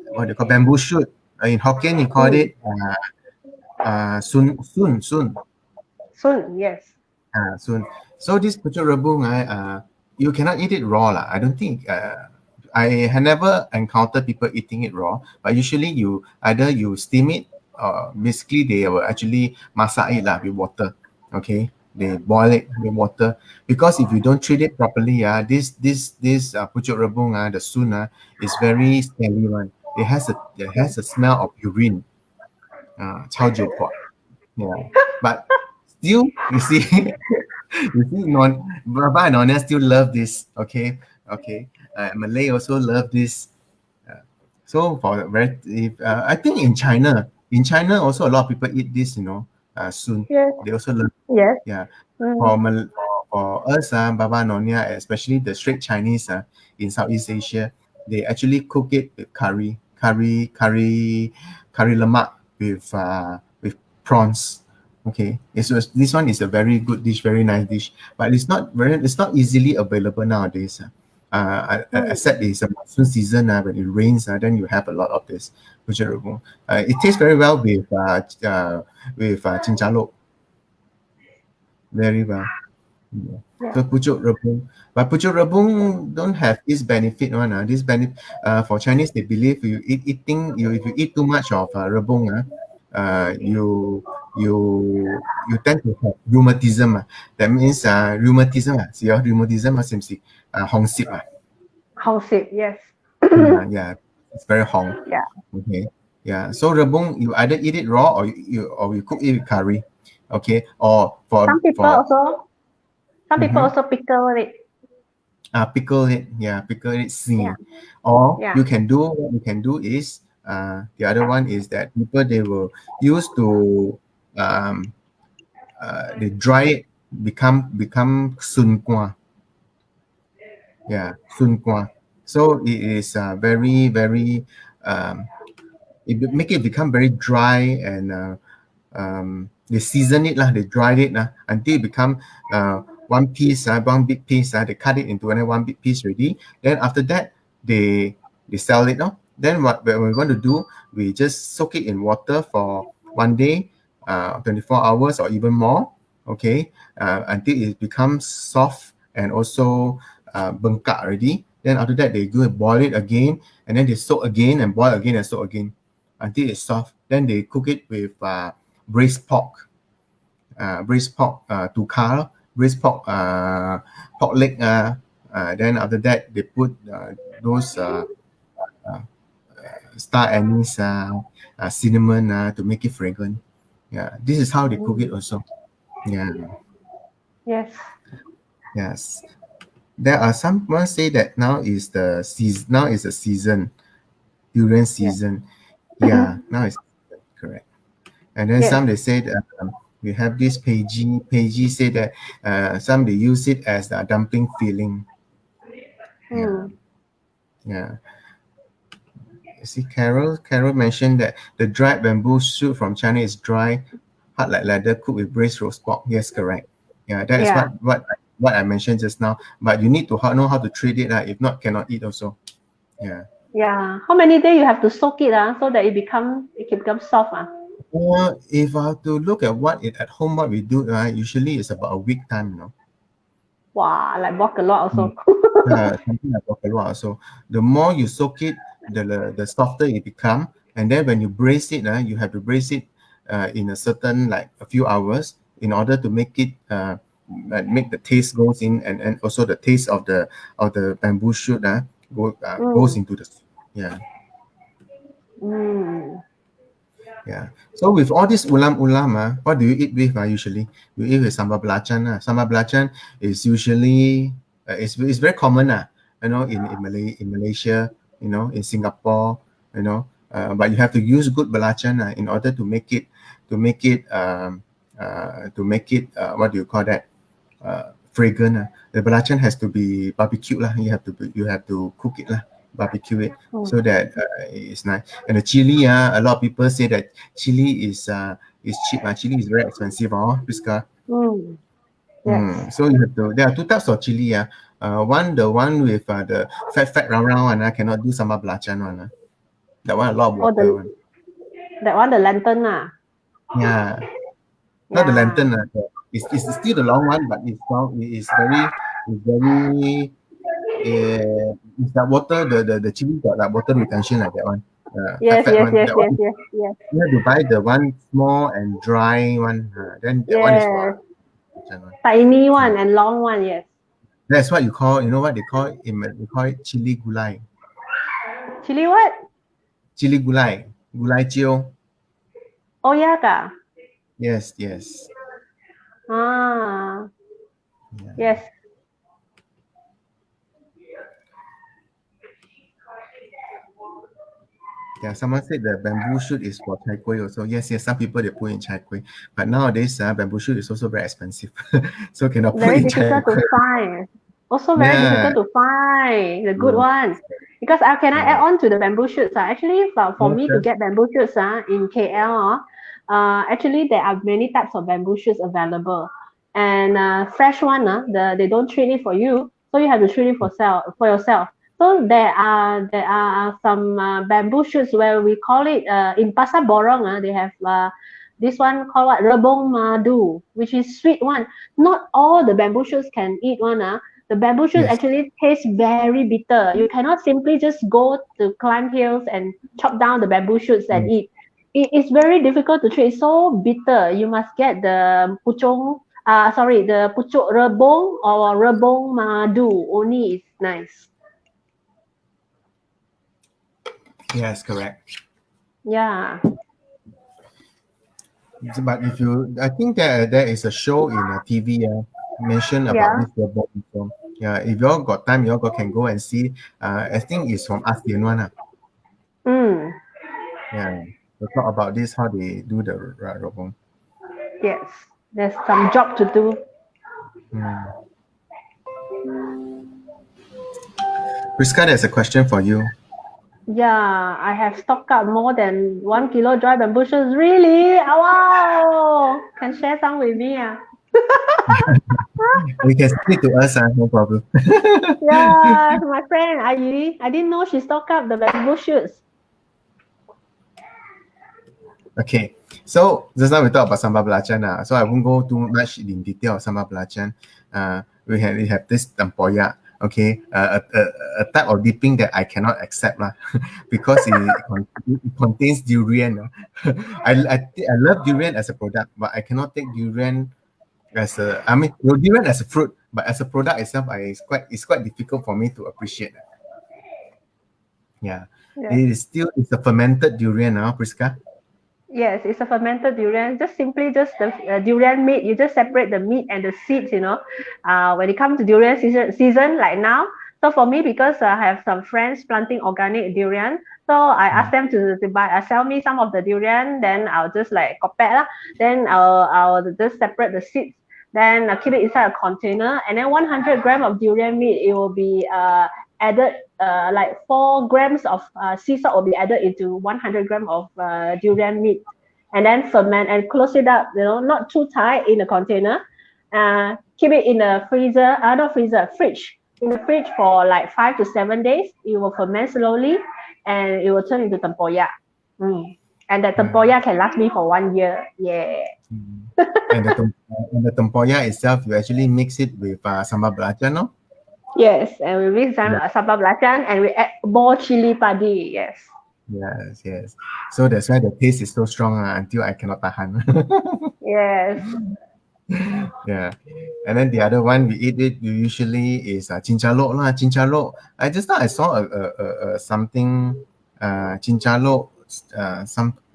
what they call bamboo shoot. In Hokkien, you call Mm. it sun. Soon, yes. Soon. So this pucuk rebung, you cannot eat it raw lah. I don't think. I have never encountered people eating it raw, but usually you steam it, or basically they will actually masak it lah with water. Okay, they boil it with water because if you don't treat it properly, this pucuk rebung, the sun is very smelly one. It has a smell of urine. 超级破. Yeah, but still, you see, you see, Baba and Nyonya still love this. Okay, okay. Malay also love this. Uh, so for very, if, I think in China also a lot of people eat this. Soon Yes, they also love. yes. Yeah, Mm. for us, Baba Nyonya, especially the straight Chinese in Southeast Asia, they actually cook it with curry lemak with prawns. Okay, this one is a very good dish, very nice dish, but it's not easily available nowadays. Except it's a monsoon season, when it rains, then you have a lot of this pujerung. It tastes very well with chinchalok, very well. Yeah. Yeah. So pucuk rebung, but pucuk rebung don't have this benefit one. This benefit for Chinese, they believe if you eat too much of rebung, you tend to have rheumatism. That means rheumatism. See your rheumatism, same see, hong sip. Homesick, yes. Yeah, it's very hong. Yeah. Okay. Yeah. So rebung, you either eat it raw or you cook it with curry. Okay. Or Some people also, some people mhm. also pickle it. Pickle it, yeah, pickle it, Yeah, see. Or yeah. what you can do is the other one is that people they will use to um they dry it, become sun kwa. Yeah, sun kwa. So it is very very make it become very dry, and they season it lah, they dried it lah until it become one piece, one big piece. They cut it into another one big piece already. Then after that, they sell it. No, then what we want to do, we just soak it in water for one day, 24 hours or even more. Okay, until it becomes soft and also bengkak already. Then after that, they go and boil it again, and then they soak again and boil again and soak again until it's soft. Then they cook it with braised pork, tukar, braised pork leg. Then after that, they put those star anise, cinnamon to make it fragrant. Yeah, this is how they cook it Mm. also. Yeah, Yes. yes. There are someone say that now is the season. Now is the season, durian Yeah. season. Yeah, now it's correct. And then Yes. some they said we have this Pagey say that some they use it as a dumpling filling. Yeah, Mm. yeah. You see, Carol mentioned that the dried bamboo shoot from China is dry, hard like leather, cooked with braised roast pork. Yes, correct. Yeah, that is Yeah. what I mentioned just now. But you need to know how to treat it. If not, cannot eat also. Yeah. Yeah. How many days you have to soak it so that it can become soft If I have to look at at home, what we do, usually it's about a week time. Wow, like walk a lot Mm. also. Something like Vodka Ring. So the more you soak it, the softer it become. And then when you braise it, you have to braise it in a certain, like a few hours, in order to make it make the taste goes in, and also the taste of the bamboo shoot goes Mm. into the soup. Yeah. Mm. Yeah. So with all this ulam-ulam, what do you eat with usually? You eat with sambal belacan. Sambal belacan is usually, it's very common, in Malaysia, in Singapore, but you have to use good belacan in order to make it, what do you call that? Fragrant. The belacan has to be barbecued lah. You have to cook it lah, barbecue it Mm. so that it's nice. And the chili, a lot of people say that chili is cheap. Chili is very expensive, Priska. Mm. Yes. So you have to. There are two types of chili. The one with the fat round one. Cannot do sambal belacan one. That one a lot of Oh, water one. that one, the lantern, Yeah, not the yeah. lantern. It's still the long one, but it's very. Is that water, the chili got like water retention like that one, Yes, fat yes, one. yes, That yes, one yes, yes, you have to buy the one small and dry one. Then that one is for yes. kitchen one. Tiny Yeah. one and long one, yes. That's what you call. You know what they call it? We call it chili gulai. Chili what? Chili gulai. Gulai jiu. Oh, yeah, ka. Yes, yes. Ah, Yeah. yes. Yeah, someone said the bamboo shoot is for chai kueh also. Yes, yes, some people they put in chai kueh. But nowadays, bamboo shoot is also very expensive. So cannot put Very in chai difficult to kueh. find. Also very Yeah. difficult to find the good Yes. one. Because can I add Correct. on to the bamboo shoots? Actually, for Yeah, me to sure. get bamboo shoots in KL, actually there are many types of bamboo shoots available. And fresh one, they don't treat it for you, so you have to treat it for yourself. So there are some bamboo shoots where we call it in Pasar Borong. They have this one called what, rebong madu, which is sweet one. Not all the bamboo shoots can eat one. The bamboo shoots Yes. actually taste very bitter. You cannot simply just go to climb hills and chop down the bamboo shoots and Yes. eat. It is very difficult to treat. It's so bitter. You must get the the pucuk rebong or rebong madu. Only is nice. Yes, correct. Yeah, But if you, I think there is a show in a TV mention about yeah. this robot. So yeah, if you all got time, you all can go and see. I think it's from ASEAN one. Mm, Yeah, to talk about this how they do the robot. yes. There's some job to do. Hmm. Priska, there's a question for you. Yeah, I have stocked up more than 1 kilo dry bamboo shoots. Really? Ah, wow! Can share some with me? You can send it to us, no problem. Yeah, my friend Ayi. I didn't know she stocked up the bamboo shoots. Okay, so just now we talk about sambal belacan. So I won't go too much in detail of sambal belacan. We have this tempoyak. Okay, a type of dipping that I cannot accept because it contains durian. I love durian as a product, but I cannot take durian I mean, durian as a fruit, but as a product itself, it's quite difficult for me to appreciate. Yeah, Yeah. it's a fermented durian, Priska. Yes, it's a fermented durian. Just the durian meat. You just separate the meat and the seeds. When it comes to durian season like now. So for me, because I have some friends planting organic durian, so I asked them to buy, sell me some of the durian. Then I'll just like compare lah. Then I'll just separate the seeds. Then keep it inside a container, and then 100 gram of durian meat. It will be added like 4 grams of sea salt will be added into 100 gram of durian meat, and then ferment and close it up. Not too tight in the container. Keep it in the freezer, not freezer, fridge. In the fridge for like 5 to 7 days. It will ferment slowly, and it will turn into tempoyak. Mm. And the tempoyak can last me for 1 year. Yeah. And the tempoyak itself, you actually mix it with sambal belacan, no? Yes, and we mix some Yeah. sambal belacan, and we add more chili padi. Yes. Yes, yes. So that's why the taste is so strong until I cannot tahan. Yes. Yeah. And then the other one we eat it usually is chinchalok lah. Chinchalok. I just now I saw something chinchalok.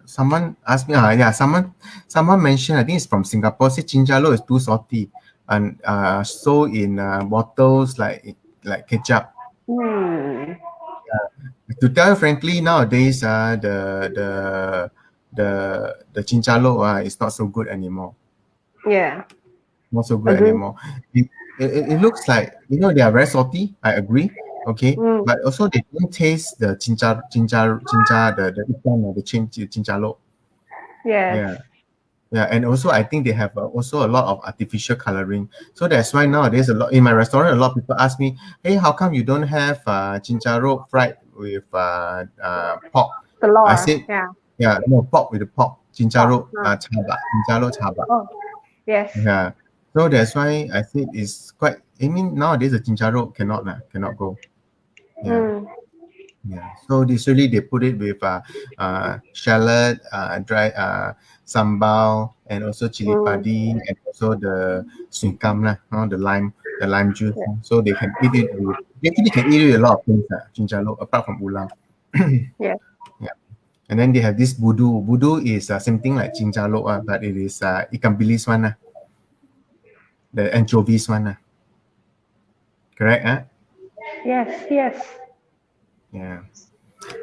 Someone asked me. Yeah. Someone mentioned. I think it's from Singapore. Say chinchalok is too salty, and sold in bottles like ketchup. Hmm. To tell you frankly, nowadays the chinchalok is not so good anymore. Yeah. Not so good Agree. anymore. It looks like they are very salty. I agree. Okay, Mm. but also they don't taste the the ikan or the chinchalok. Yes. Yeah, yeah, and also I think they have also a lot of artificial coloring. So that's why nowadays a lot in my restaurant, a lot of people ask me, "Hey, how come you don't have chinchalok fried with pork?" I Galore. said, Yeah. "Yeah, no pork with the pork, Pork. chinchalok chinchalok chaba." Oh. Yes. Yeah. So that's why I said it's quite. I mean, nowadays the chincharo cannot go. Yeah, Mm. yeah. So this really they put it with shallot, dry sambal, and also chili Mm. padi, and also the sunkam lah, the lime juice. Yeah. So they can eat it with. They actually can eat it with a lot of things, chincharo, apart from ulam. Yeah. Yeah. And then they have this budu. Budu is same thing like chinchalo, but it is ikan bilis one, the anchovies one. Correct, huh? Yes. Yes. Yeah.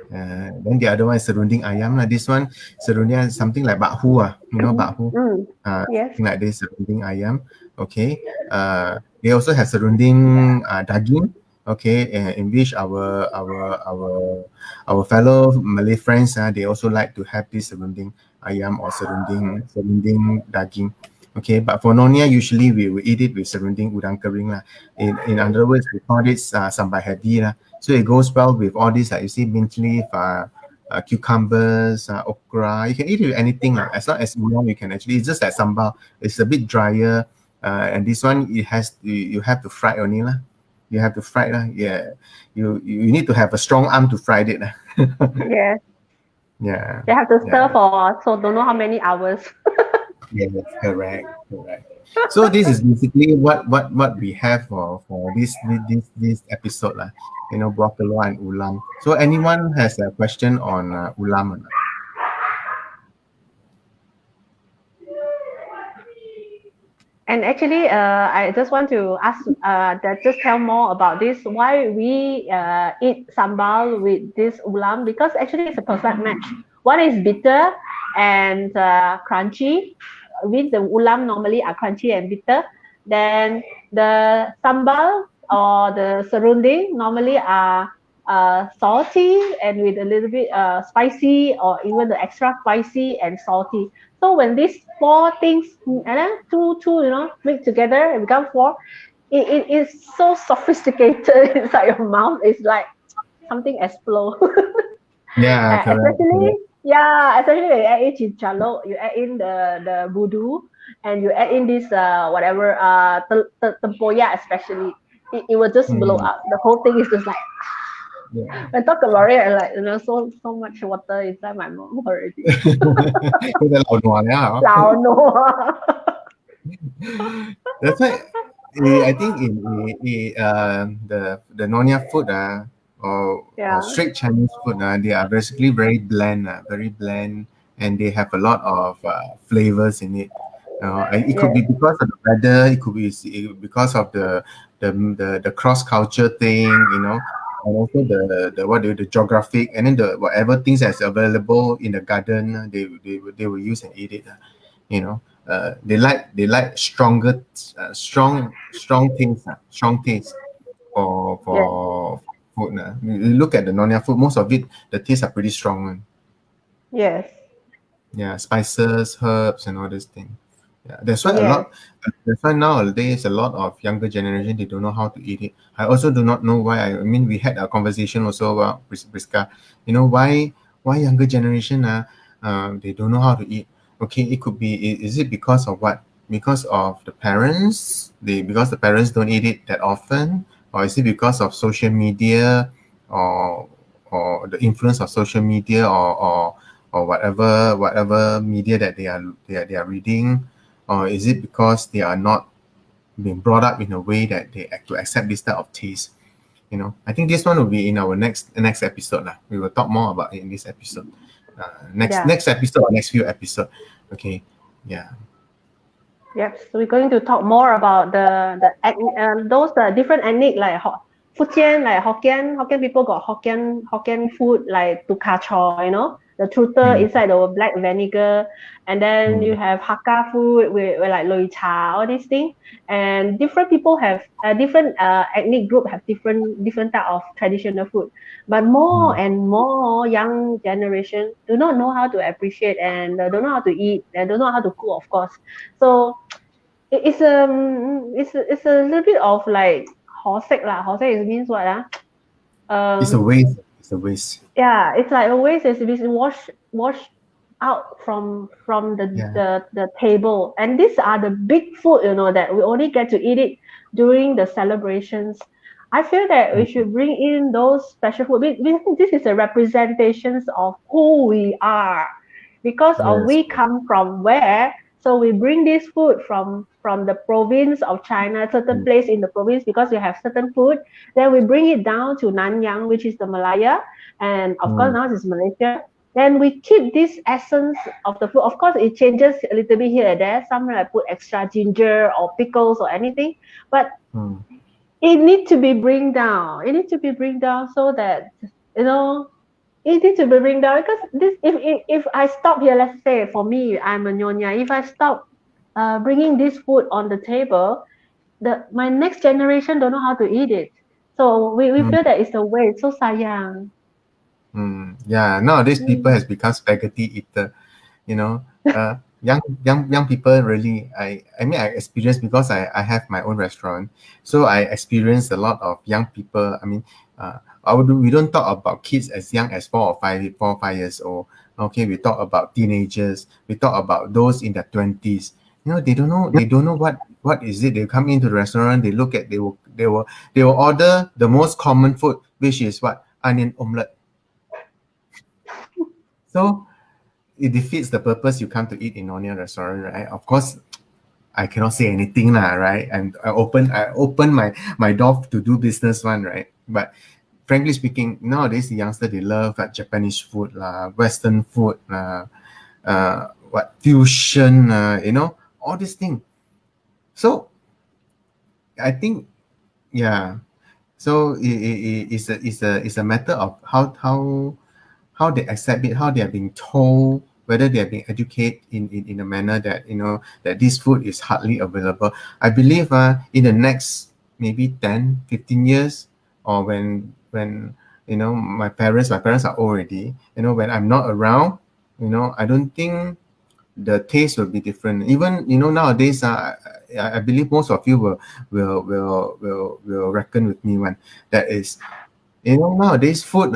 Then the other one is serunding ayam lah. This one serunding is something like bakhu bakhu. Mm. Yes. Something like this serunding ayam. Okay. They also have serunding daging. Okay, in which our fellow Malay friends they also like to have this serunding ayam or serunding daging. Okay, but for Nyonya, usually we will eat it with serunding udang kering lah. In other words, we call it sambal hadi lah. So it goes well with all these, like you see, mint leaf, cucumbers, okra. You can eat it with anything, as long as you can actually. It's just like sambal. It's a bit drier, and this one you have to fry only lah. You have to fry lah. Yeah, you need to have a strong arm to fry it lah. Yes. Yeah, You have to stir yeah. for so don't know how many hours. Yes, correct, correct. So this is basically what we have for this episode lah. Buah Keluak and Ulam. So anyone has a question on Ulam or not? And actually, I just want to ask, that just tell more about this. Why we eat sambal with this ulam? Because actually, it's a perfect match. One is bitter and crunchy. With the ulam, normally are crunchy and bitter. Then the sambal or the serunding normally are salty and with a little bit spicy or even the extra spicy and salty. So when these four things and then two mix together and become four, it is so sophisticated inside your mouth. It's like something explode. Yeah, correct, Especially correct. yeah, especially when you add in chinchalok, you add in the voodoo, and you add in this whatever tempoyak especially. It will just blow Mm, up. The whole thing is just like yeah. when I talk about it, like so much water inside my mouth already. 佢哋流汗啊 Lao no. That's why I think the Nyonya food or Yeah. straight Chinese food they are basically very bland, and they have a lot of flavors in it. And it could Yeah. be because of the weather. It could be because of the cross culture thing, and also the geographic, and then the whatever things that's available in the garden, they will use and eat it. You know, they like strong things, strong taste Yeah. for food. You look at the Nyonya food, most of it the tastes are pretty strong one. Yes. Yeah, spices, herbs, and all this thing. Yeah, that's why a Yes. lot. That's why nowadays a lot of younger generation they don't know how to eat it. I also do not know why. I mean, we had a conversation also about Briska. Why younger generation they don't know how to eat. Okay, it could be. Is it because of what? Because of the parents. Because the parents don't eat it that often, or is it because of social media, or the influence of social media, or whatever media that they are reading, or is it because they are not being brought up in a way that they to accept this type of taste? I think this one will be in our next episode lah. We will talk more about it in this episode. Yeah. Next episode or next few episode. Okay. Yeah. Yep. So we're going to talk more about those different ethnic like Fujian, like Hokkien people got Hokkien food like tu ka chor, the truter Mm, inside the black vinegar, and then you mm, have Hakka food with like Lui Cha, all these things. And different people have different ethnic group have different type of traditional food, but more mm. and more young generation do not know how to appreciate and don't know how to eat and don't know how to cook, of course. So it's a little bit of like 可惜 lah. 可惜 it means what ah? It's a Um, waste. It's a waste. yeah, it's like always it's been washed out from Yeah. the table. And these are the big food, that we only get to eat it during the celebrations. I feel that we Mm, should bring in those special food. This is a representation of who we are, because of yes. we come from where. So we bring this food from the province of China, certain Mm, place in the province, because we have certain food. Then we bring it down to Nanyang, which is the Malaya, and of course mm, now it's Malaysia. Then we keep this essence of the food. Of course, it changes a little bit here and there. Some like put extra ginger or pickles or anything, but mm, it needs to be bring down. It needs to be bring down so that you know it needs to be bring down, because this if I stop here, let's say for me, I'm a nyonya. If I stop bringing this food on the table, the my next generation don't know how to eat it. So we mm, feel that it's a waste. So sayang. yeah. Nowadays, people Mm. has become spaghetti eater. you know young people really, I mean, I experienced, because I have my own restaurant, so I experienced a lot of young people. I mean, we don't talk about kids as young as 4 or 5 years old. Okay, we talk about teenagers, we talk about those in their 20s. They don't know what is it. They come into the restaurant, they look at, they will order the most common food, which is what? Onion omelette. So it defeats the purpose you come to eat in Nyonya restaurant, right? Of course, I cannot say anything lah, right? And I open my door to do business one, right? But frankly speaking, nowadays the youngster, they love like Japanese food lah, Western food lah, what fusion, all these things. So I think, yeah. So it's a matter of how they accept it, how they are being told, whether they are being educated in a manner that that this food is hardly available. I believe in the next maybe 10, 15 years, or when my parents are already, when I'm not around, I don't think the taste will be different. Even nowadays, I believe most of you will reckon with me one, that is, nowadays food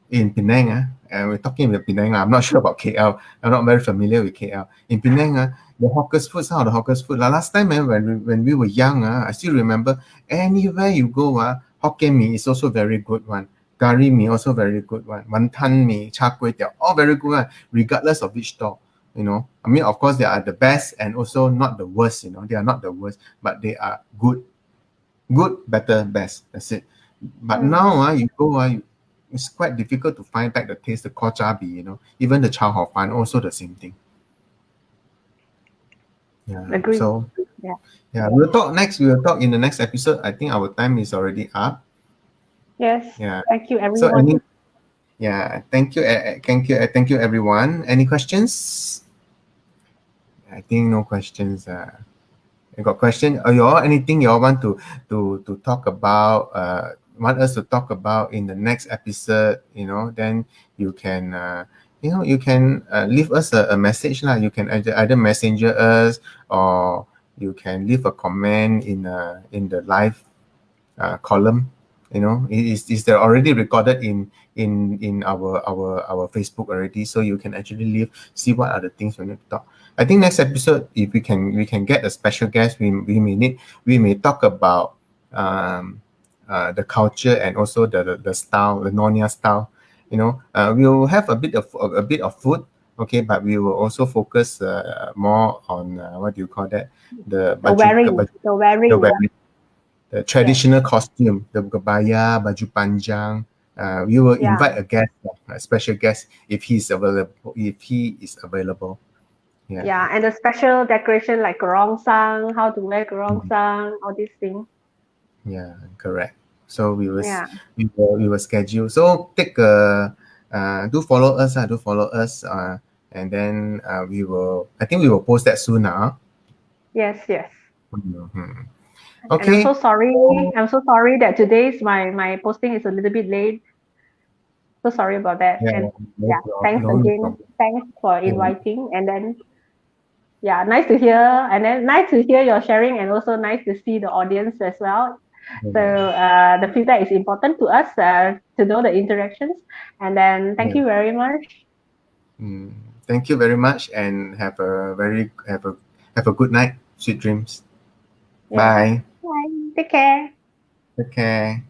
in Penang, and we're talking about Penang. I'm not sure about KL. I'm not very familiar with KL. In Penang, the hawkers food, some of the hawkers food. Last time, when we were young, I still remember, anywhere you go, Hokkien mee is also very good one. Curry mee also very good one. Wanton mee, char kway teow, all very good one, regardless of which store. I mean, of course, they are the best and also not the worst. They are not the worst, but they are good, better, best. That's it. But Mm. now, you go, it's quite difficult to find back the taste, the kochabi, even the chow hor fun, also the same thing. Yeah. Agree. So Yeah. yeah, we'll talk next. We'll talk in the next episode. I think our time is already up. Yes. Yeah. Thank you, So everyone. yeah, thank you, everyone. Any questions? I think no questions. You got question? Or you all anything you all want to talk about? Want us to talk about in the next episode? Then you can leave us a message lah. You can either messenger us, or you can leave a comment in the live column. Is there already recorded in our Facebook already, so you can actually see what are the things we need to talk. I think next episode, if we can get a special guest, we may talk about the culture, and also the style, the Nyonya style, We will have a bit of food, okay, but we will also focus more on what do you call that? The The baju, wearing, the the wearing. wearing, the Yes. traditional costume, the kebaya, baju panjang. We will Yeah. invite a guest, a special guest, if he's available. If he is available, yeah. Yeah. And the special decoration like sang, how to wear Mm. sang, all these things. Yeah, correct. So Yeah. we will schedule. So take do follow us, do follow us, and then we will. I think we will post that soon now. Yes, yes. Mhm. And I'm so Okay. sorry. So, I'm so sorry that today's my posting is a little bit late. So sorry about that. yeah, And no yeah, problem. thanks No again. problem. Thanks for Yeah, inviting. And then yeah, nice to hear. And then nice to hear your sharing, and also nice to see the audience as well. So yeah, the feedback is important to us to know the interactions. And then thank yeah. you very much. Mm. Thank you very much, and have a good night. Sweet dreams. Yeah. Bye. Bye. Take care. Take care.